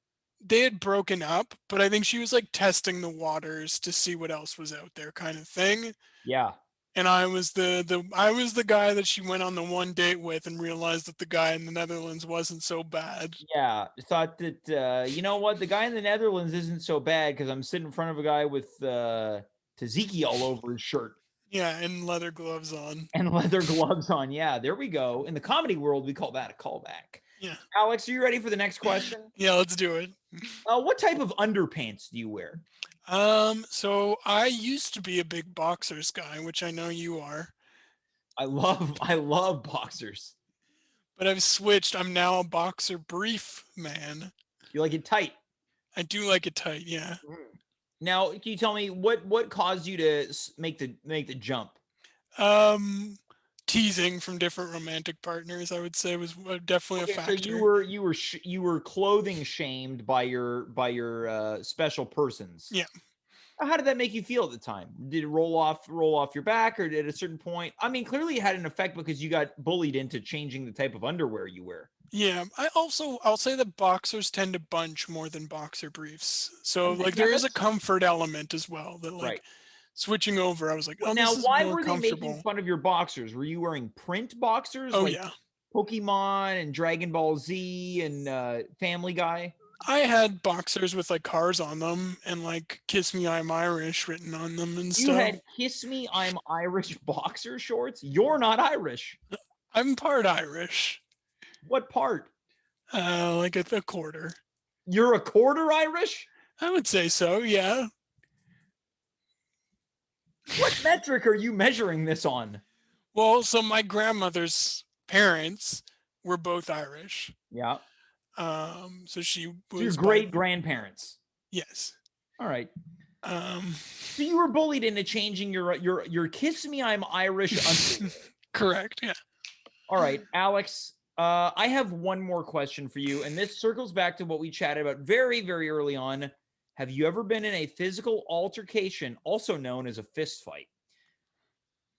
They had broken up, but I think she was like testing the waters to see what else was out there, kind of thing. Yeah. And I was the guy that she went on the one date with and realized that the guy in the Netherlands wasn't so bad. Yeah. Thought that you know what, the guy in the Netherlands isn't so bad because I'm sitting in front of a guy with tzatziki all over his shirt. Yeah, and leather gloves on. And leather gloves on. Yeah, there we go. In the comedy world, we call that a callback. Yeah. Alex, are you ready for the next question? Yeah, let's do it. What type of underpants do you wear? So I used to be a big boxers guy, which I know you are. I love boxers. But I've switched. I'm now a boxer brief man. You like it tight? I do like it tight, yeah. Now, can you tell me what caused you to make the jump? Teasing from different romantic partners, I would say, was definitely a factor. So you were clothing shamed by your special persons. Yeah. How did that make you feel at the time? Did it roll off your back, or at a certain point? I mean, clearly it had an effect because you got bullied into changing the type of underwear you wear. Yeah, I'll say that boxers tend to bunch more than boxer briefs. So like there is a comfort element as well that like switching over, I was like, oh, now this is why more were they making fun of your boxers? Were you wearing print boxers? Oh like yeah. Pokemon and Dragon Ball Z and Family Guy? I had boxers with like cars on them and like "Kiss Me, I'm Irish" written on them and stuff. You had "Kiss Me, I'm Irish" boxer shorts? You're not Irish. I'm part Irish. What part? Like a quarter. You're a quarter Irish? I would say so, yeah. What metric are you measuring this on? Well, so my grandmother's parents were both Irish. Yeah. So she was your great grandparents. Yes. All right. So you were bullied into changing your "Kiss Me, I'm Irish" underwear. Correct. Yeah. All right, Alex. I have one more question for you, and this circles back to what we chatted about very, very early on. Have you ever been in a physical altercation, also known as a fist fight?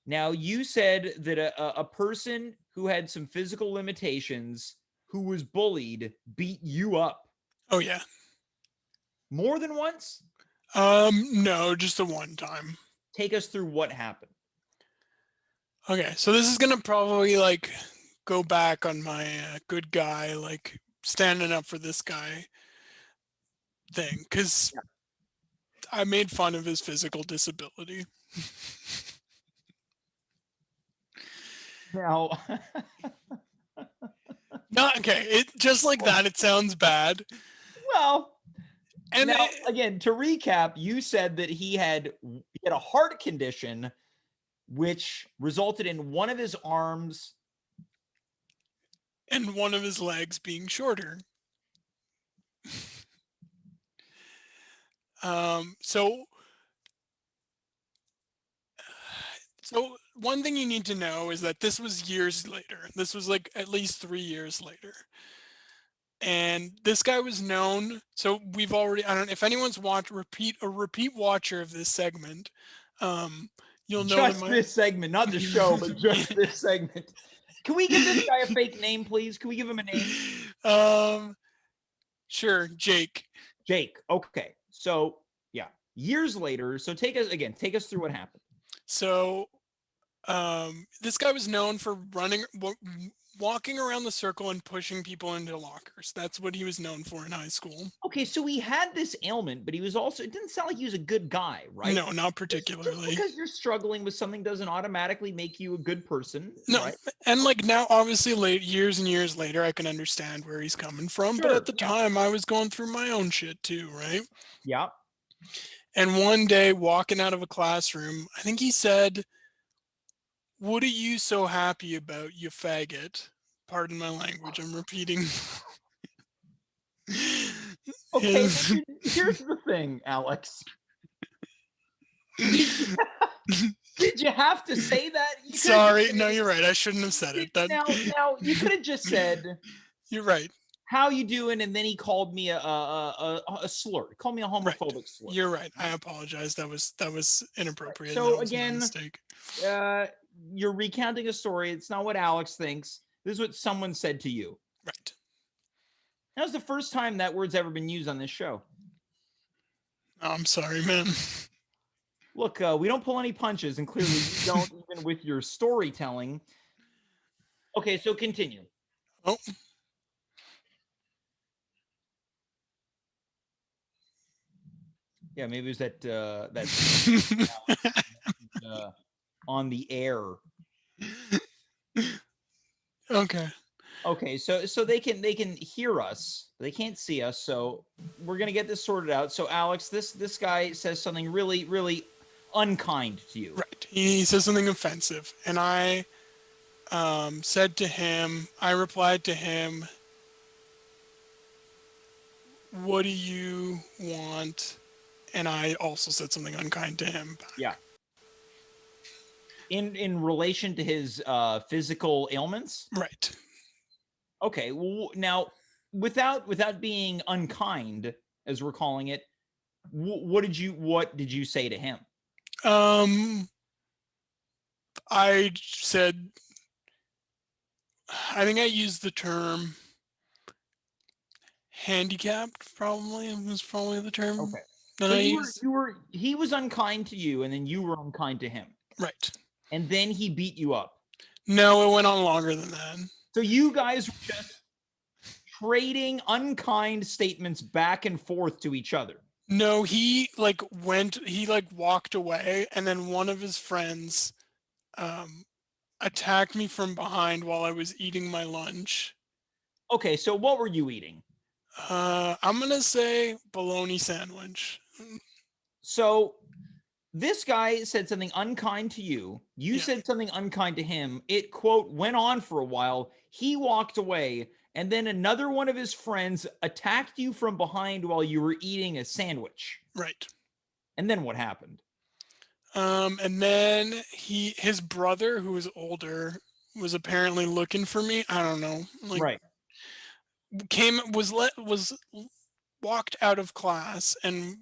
Now, you said that a person who had some physical limitations, who was bullied, beat you up. Oh, yeah. More than once? No, just the one time. Take us through what happened. Okay, so this is gonna probably like go back on my good guy, like standing up for this guy thing, because I made fun of his physical disability. Now, no, okay, it just like that. It sounds bad. Well, and now, again, to recap, you said that he had a heart condition which resulted in one of his arms and one of his legs being shorter. So one thing you need to know is that this was years later. This was like at least 3 years later. And this guy was known. So we've already, I don't know if anyone's repeat watcher of this segment. You'll know just this segment, not the show, but just this segment. Can we give this guy a fake name, please? Can we give him a name? Sure, Jake. Jake. Okay. So yeah, years later. So take us through what happened. So this guy was known for walking around the circle and pushing people into lockers. That's what he was known for in high school. Okay, so he had this ailment, but he was also, it didn't sound like he was a good guy, right? No, not particularly. Just because you're struggling with something doesn't automatically make you a good person. No, right? And like now, obviously, years and years later, I can understand where he's coming from. But at the time, I was going through my own shit too, right? Yeah. And one day, walking out of a classroom, I think he said, "What are you so happy about, you faggot?" Pardon my language, I'm repeating. Okay, here's the thing, Alex. Did you have to say that? Sorry, no, you're right. I shouldn't have said it. Now you could have just said, "You're right. How you doing?" And then he called me a slur. He called me a homophobic slur. You're right. I apologize. That was inappropriate. So that was again, my mistake. You're recounting a story. It's not what Alex thinks. This is what someone said to you. Right. That was the first time that word's ever been used on this show. Oh, I'm sorry, man. Look, we don't pull any punches, and clearly you don't even with your storytelling. Okay, so continue. Oh. Yeah, maybe it was that on the air. Okay. Okay, so they can hear us. They can't see us, so we're gonna get this sorted out. So Alex, this guy says something really, really unkind to you. Right. He says something offensive, and I replied to him, "What do you want?" And I also said something unkind to him back. Yeah. In relation to his physical ailments? Right. Okay. Well, now, without being unkind, as we're calling it, what did you say to him? I said, I think I used the term handicapped. Probably was probably the term. Okay. So he was unkind to you, and then you were unkind to him. Right. And then he beat you up. No, it went on longer than that. So you guys were just trading unkind statements back and forth to each other. No, he walked away, and then one of his friends attacked me from behind while I was eating my lunch. Okay, so what were you eating? I'm gonna say bologna sandwich. So this guy said something unkind to you. You said something unkind to him. It, quote, went on for a while. He walked away, and then another one of his friends attacked you from behind while you were eating a sandwich. Right. And then what happened? And then his brother, who was older, was apparently looking for me. I don't know. Right. Was walked out of class and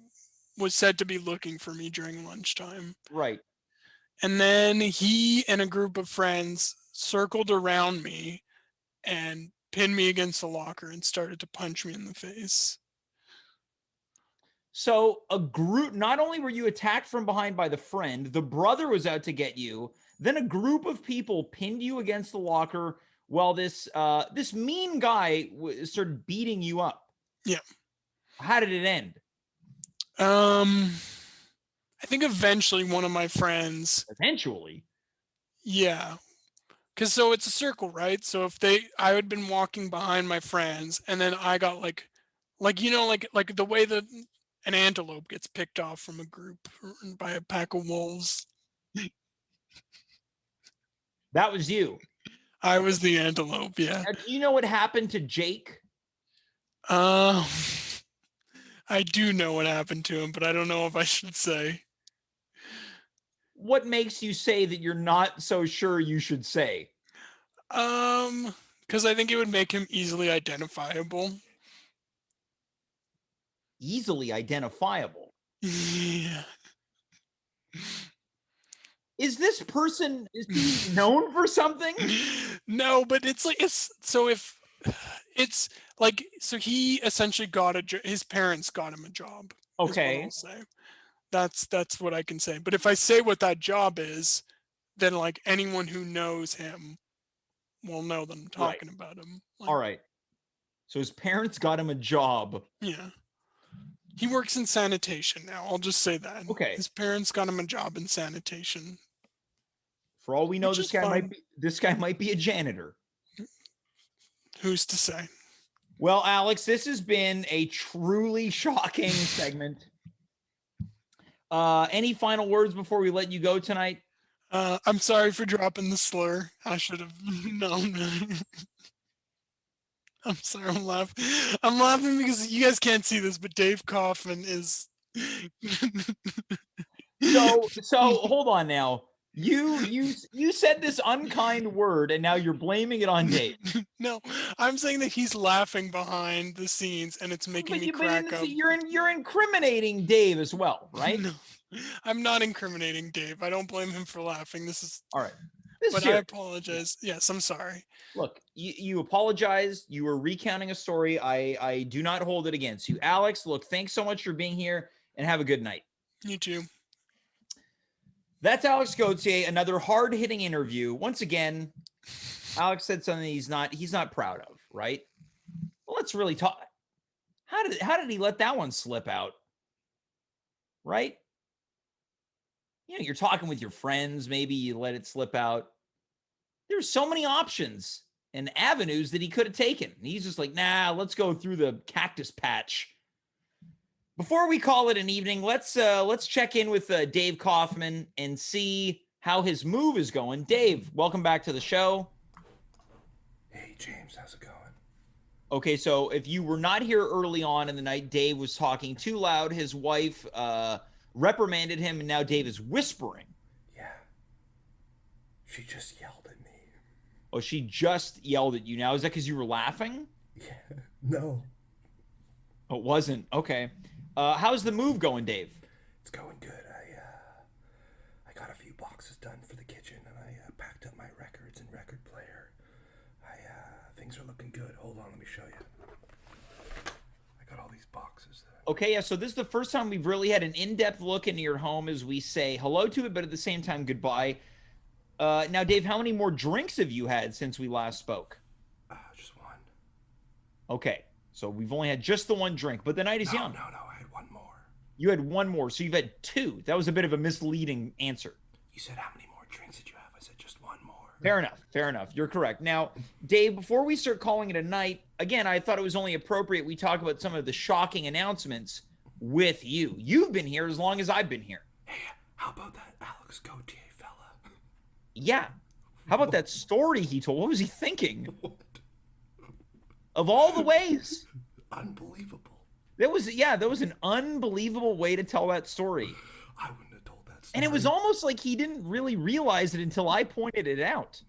was said to be looking for me during lunchtime. Right. And then he and a group of friends circled around me and pinned me against the locker and started to punch me in the face. So a group, not only were you attacked from behind by the friend, the brother was out to get you. Then a group of people pinned you against the locker while this mean guy started beating you up. Yeah. How did it end? I think eventually one of my friends. Eventually? Yeah. Because so it's a circle, right? So I had been walking behind my friends, and then I got like the way that an antelope gets picked off from a group by a pack of wolves. That was you. I was the antelope, yeah. Now, do you know what happened to Jake? I do know what happened to him, but I don't know if I should say. What makes you say that you're not so sure you should say? Because I think it would make him easily identifiable. Easily identifiable? Yeah. Is this person, is he known for something? No, but it's like, so he essentially his parents got him a job. Okay. Is what I'll say. That's what I can say. But if I say what that job is, then like anyone who knows him will know that I'm talking about him. Like, all right. So his parents got him a job. Yeah. He works in sanitation now. I'll just say that. Okay. His parents got him a job in sanitation. For all we know, this guy might be a janitor. Who's to say? Well, Alex, this has been a truly shocking segment. Any final words before we let you go tonight? I'm sorry for dropping the slur. I should have known. I'm sorry, I'm laughing. I'm laughing because you guys can't see this, but Dave Kaufman is. So hold on now. You said this unkind word, and now you're blaming it on Dave. No, I'm saying that he's laughing behind the scenes, and it's making me crack up. You're incriminating Dave as well, right? No, I'm not incriminating Dave. I don't blame him for laughing. This is all right. But I apologize. Yes, I'm sorry. Look, you apologized. You were recounting a story. I do not hold it against you. Alex, look, thanks so much for being here, and have a good night. You too. That's Alex Gauthier, another hard-hitting interview. Once again, Alex said something he's not proud of, right? Well, let's really talk. How did he let that one slip out? Right? You know, you're talking with your friends, maybe you let it slip out. There's so many options and avenues that he could have taken. And he's just like, nah, let's go through the cactus patch. Before we call it an evening, let's check in with Dave Kaufman and see how his move is going. Dave, welcome back to the show. Hey, James, how's it going? Okay, so if you were not here early on in the night, Dave was talking too loud. His wife reprimanded him, and now Dave is whispering. Yeah. She just yelled at me. Oh, she just yelled at you. Now, is that because you were laughing? Yeah. No. Oh, it wasn't. Okay. How's the move going, Dave? It's going good. I got a few boxes done for the kitchen, and I packed up my records and record player. Things are looking good. Hold on, let me show you. I got all these boxes. Okay, yeah, so this is the first time we've really had an in-depth look into your home as we say hello to it, but at the same time, goodbye. Now, Dave, how many more drinks have you had since we last spoke? Just one. Okay, so we've only had just the one drink, but the night is young. No, I had one more. You had one more, so you've had two. That was a bit of a misleading answer. You said how many more drinks did you have? I said just one more. Fair enough. You're correct. Now, Dave, before we start calling it a night, again, I thought it was only appropriate we talk about some of the shocking announcements with you. You've been here as long as I've been here. Hey, how about that Alex Gauthier fella? Yeah. How about that story he told? What was he thinking? What? Of all the ways. Unbelievable. That was an unbelievable way to tell that story. I wouldn't have told that story. And it was almost like he didn't really realize it until I pointed it out.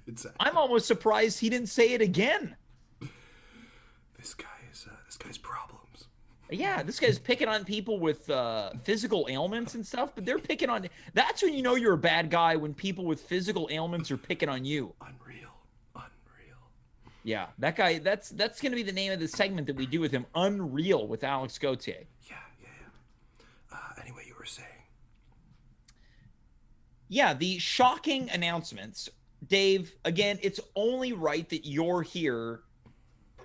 Exactly. I'm almost surprised he didn't say it again. This guy's problems. Yeah, this guy's picking on people with physical ailments and stuff, but they're picking on... That's when you know you're a bad guy, when people with physical ailments are picking on you. Unreal. Yeah, that guy, that's going to be the name of the segment that we do with him, Unreal, with Alex Gauthier. Yeah. Anyway, you were saying. Yeah, the shocking announcements. Dave, again, it's only right that you're here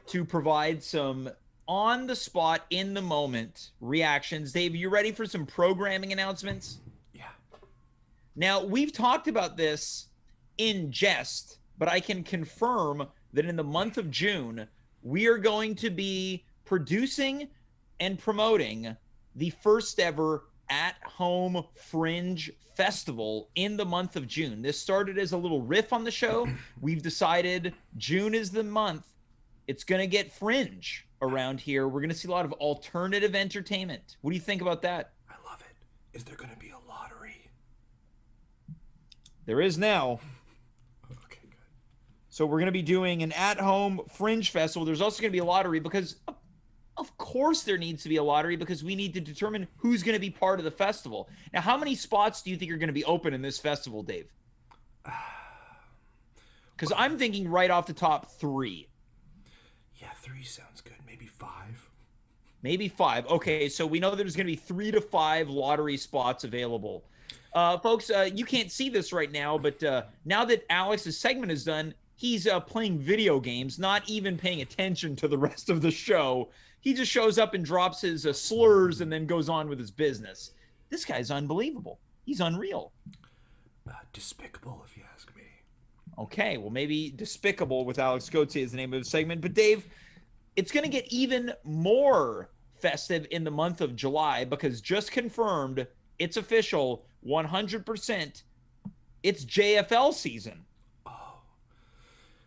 to provide some on-the-spot, in-the-moment reactions. Dave, you ready for some programming announcements? Yeah. Now, we've talked about this in jest, but I can confirm that in the month of June, we are going to be producing and promoting the first ever at-home fringe festival in the month of June. This started as a little riff on the show. We've decided June is the month. It's going to get fringe around here. We're going to see a lot of alternative entertainment. What do you think about that? I love it. Is there going to be a lottery? There is now. Okay, good. So we're going to be doing an at-home fringe festival. There's also going to be a lottery because, of course, there needs to be a lottery because we need to determine who's going to be part of the festival. Now, how many spots do you think are going to be open in this festival, Dave? Because I'm thinking right off the top 3. Yeah, 3 sounds good. Maybe 5. Maybe 5. Okay, so we know there's going to be 3 to 5 lottery spots available. Folks, you can't see this right now, but now that Alex's segment is done, he's playing video games, not even paying attention to the rest of the show. He just shows up and drops his slurs and then goes on with his business. This guy's unbelievable. He's unreal. Despicable, if you ask me. Okay, well, maybe Despicable with Alex Gauthier is the name of the segment. But, Dave, it's going to get even more festive in the month of July because just confirmed, it's official, 100%, it's JFL season. Oh,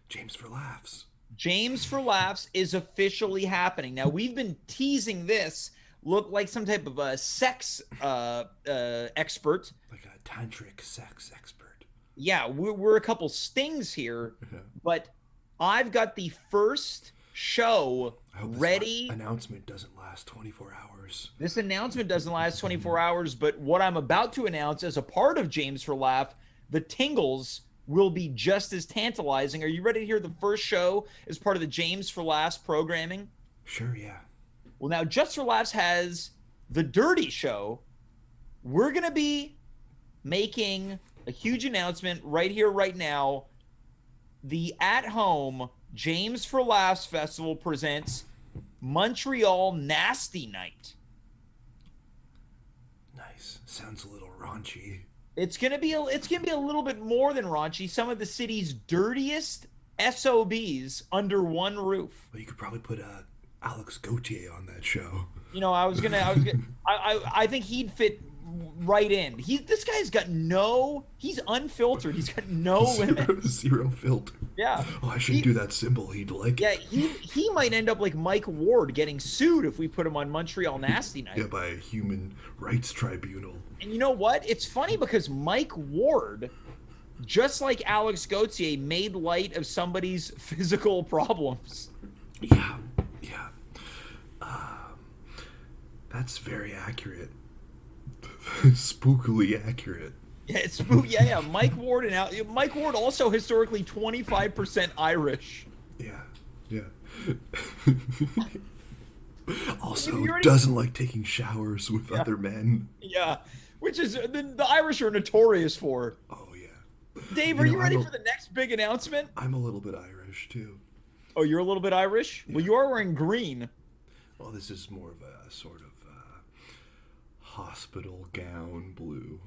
James for Laughs. James for Laughs is officially happening. Now, we've been teasing this look like some type of a sex expert. Like a tantric sex expert. Yeah, we're a couple stings here, but I've got the first show ready. This announcement doesn't last 24 hours. This announcement doesn't last 24 hours, but what I'm about to announce as a part of James for Laugh, the tingles will be just as tantalizing. Are you ready to hear the first show as part of the James for Laughs programming? Sure, yeah. Well, now Just for Laughs has the Dirty Show. We're going to be making a huge announcement right here, right now. The at-home James for Laughs Festival presents Montreal Nasty Night. Nice. Sounds a little raunchy. It's gonna be a little bit more than raunchy. Some of the city's dirtiest SOBs under one roof. Well, you could probably put Alex Gauthier on that show. You know, I think he'd fit right in. This guy's got he's unfiltered. He's got no limit. Zero filter. Yeah. Oh, I should do that symbol. He'd like Yeah, it. he might end up like Mike Ward getting sued if we put him on Montreal Nasty Night. Yeah, by a human rights tribunal. And you know what? It's funny because Mike Ward, just like Alex Gauthier, made light of somebody's physical problems. Yeah. That's very accurate. Spookily accurate. Yeah, it's spooky. Yeah. Mike Ward also historically 25% Irish. Yeah. Also doesn't like taking showers with other men. Yeah, which is the Irish are notorious for. Oh yeah. Dave, are you ready for the next big announcement? I'm a little bit Irish too. Oh, you're a little bit Irish? Yeah. Well, you are wearing green. Well, this is more of a sort of hospital gown blue.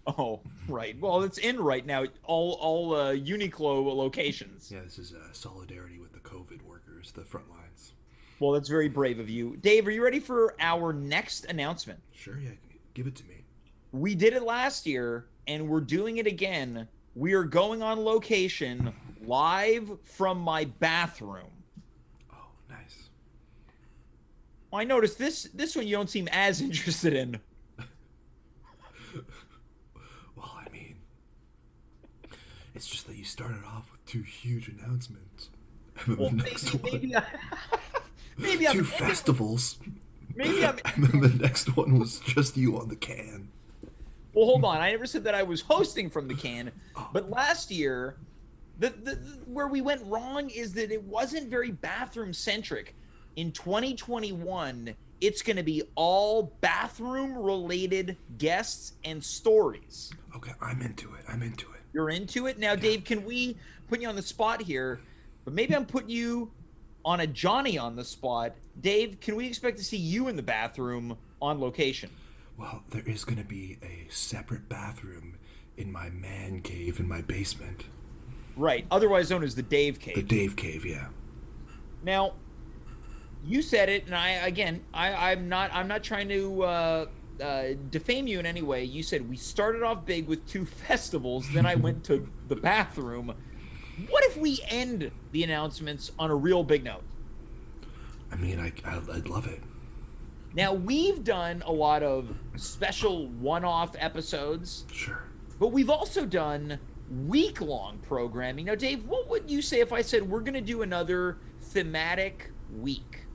Oh, right. Well, it's in right now. All Uniqlo locations. Yeah, this is solidarity with the COVID workers, the front lines. Well, that's very brave of you. Dave, are you ready for our next announcement? Sure, yeah. Give it to me. We did it last year, and we're doing it again. We are going on location live from my bathroom. Oh, nice. Well, I noticed this one you don't seem as interested in. Well, I mean, it's just that you started off with 2 huge announcements. And then the next one. Maybe 2 festivals. Maybe I'm. And then the next one was just you on the can. Well, hold on. I never said that I was hosting from the can. But last year, where we went wrong is that it wasn't very bathroom centric. In 2021, it's going to be all bathroom related guests and stories. Okay, I'm into it. You're into it? Now, yeah. Dave, can we put you on the spot here? But maybe I'm putting you on a Johnny on the spot. Dave, can we expect to see you in the bathroom on location? Well, there is going to be a separate bathroom in my man cave in my basement. Right, otherwise known as the Dave Cave. The Dave Cave, yeah. Now, you said it, and I'm not trying to defame you in any way, you said we started off big with 2 festivals, then I went to the bathroom. What if we end the announcements on a real big note? I mean, I'd love it. Now, we've done a lot of special one-off episodes. Sure. But we've also done week-long programming. Now, Dave, what would you say if I said we're going to do another thematic week?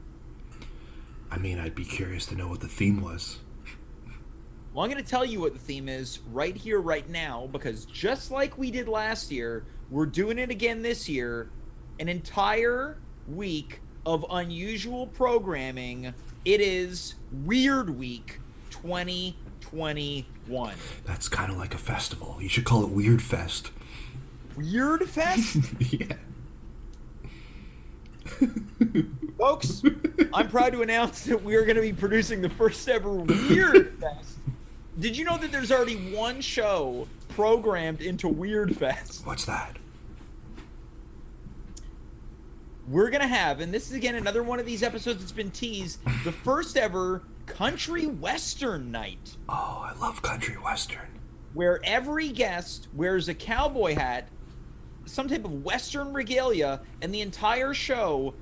I mean, I'd be curious to know what the theme was. Well, I'm going to tell you what the theme is right here, right now, because just like we did last year, we're doing it again this year. An entire week of unusual programming. It is Weird Week 2021. That's kind of like a festival. You should call it Weird Fest. Weird Fest? Yeah. Folks, I'm proud to announce that we are going to be producing the first ever Weird Fest. Did you know that there's already one show programmed into Weird Fest? What's that? We're going to have, and this is again another one of these episodes that's been teased, the first ever country western night. Oh, I love country western. Where every guest wears a cowboy hat, some type of western regalia, and the entire show,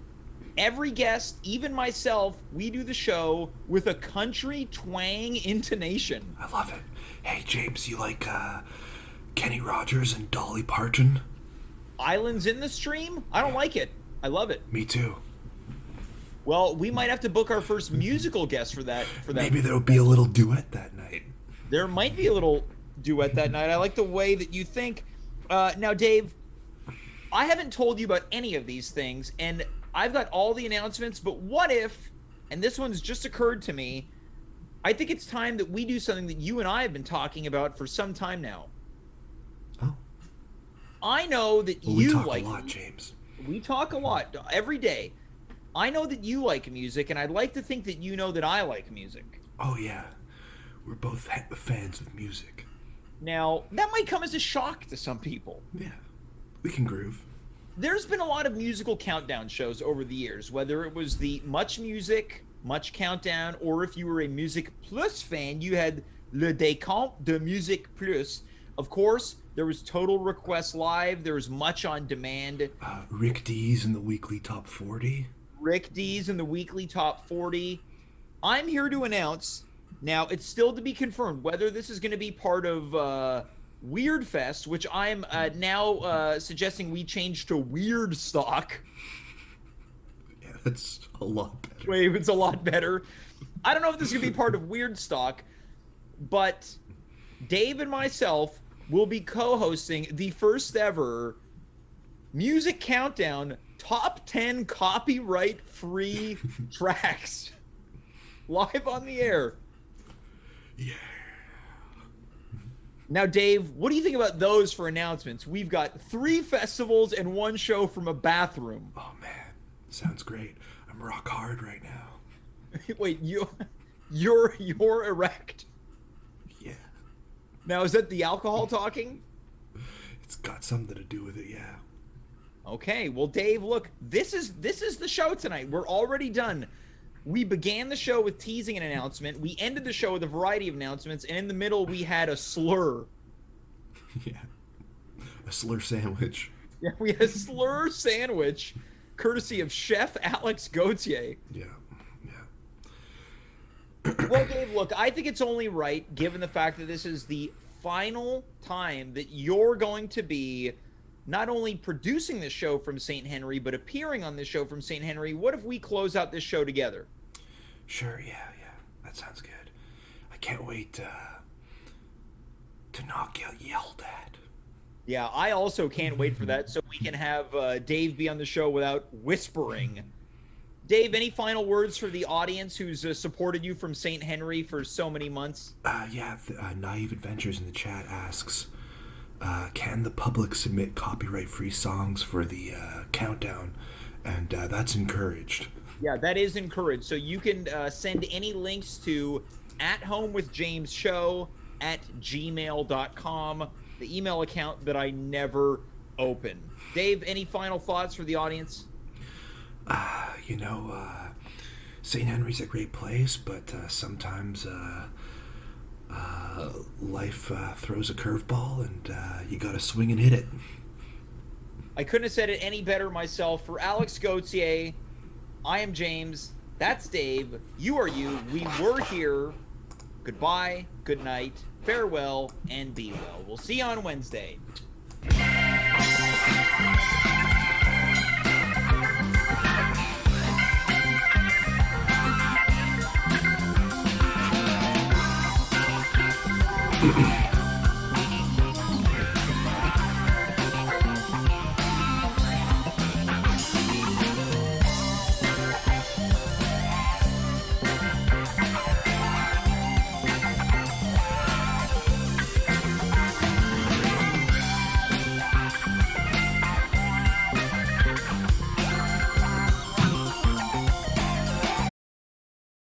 every guest, even myself, we do the show with a country twang intonation. I love it. Hey, James, you like Kenny Rogers and Dolly Parton? Islands in the Stream? I don't like it. I love it. Me too. Well, we might have to book our first musical guest for that. Maybe there'll be a little duet that night. There might be a little duet that night. I like the way that you think. Now, Dave, I haven't told you about any of these things, and I've got all the announcements, but what if, and this one's just occurred to me, I think it's time that we do something that you and I have been talking about for some time now. Oh. I know that well, you like... We talk a lot, James. We talk a lot every day. I know that you like music, and I'd like to think that you know that I like music. Oh, yeah. We're both fans of music. Now, that might come as a shock to some people. Yeah, we can groove. There's been a lot of musical countdown shows over the years, whether it was the Much Music, Much Countdown, or if you were a Music Plus fan, you had Le Décompte de Musique Plus. Of course, there was Total Request Live. There was Much on Demand. Rick D's in the Weekly Top 40. Rick D's in the Weekly Top 40. I'm here to announce, now it's still to be confirmed, whether this is going to be part of Weird Fest, which I'm now suggesting we change to Weird Stock. Yeah, that's a lot better. Wait, it's a lot better. I don't know if this is going to be part of Weird Stock, but Dave and myself will be co-hosting the first ever Music Countdown Top 10 copyright-free tracks live on the air. Yeah. Now, Dave, what do you think about those for announcements? We've got 3 festivals and 1 show from a bathroom. Oh, man. Sounds great. I'm rock hard right now. Wait, you're erect? Yeah. Now, is that the alcohol talking? It's got something to do with it, yeah. Okay, well, Dave, look, this is the show tonight. We're already done. We began the show with teasing an announcement. We ended the show with a variety of announcements, and in the middle, we had a slur. Yeah, a slur sandwich. Yeah, we had a slur sandwich, courtesy of Chef Alex Gauthier. Yeah. Well, Dave, look, I think it's only right, given the fact that this is the final time that you're going to be not only producing this show from St. Henry, but appearing on this show from St. Henry. What if we close out this show together? Sure, yeah. That sounds good. I can't wait to not get yelled at. Yeah, I also can't wait for that, so we can have Dave be on the show without whispering. Dave, any final words for the audience who's supported you from St. Henry for so many months? Naive Adventures in the chat asks, can the public submit copyright-free songs for the countdown? And that's encouraged. Yeah, that is encouraged. So you can send any links to athomewithjamesshow@gmail.com, the email account that I never open. Dave, any final thoughts for the audience? St. Henry's a great place, but sometimes life throws a curveball, and you got to swing and hit it. I couldn't have said it any better myself. For Alex Gauthier, I am James. That's Dave. You are you. We were here. Goodbye, good night, farewell, and be well. We'll see you on Wednesday.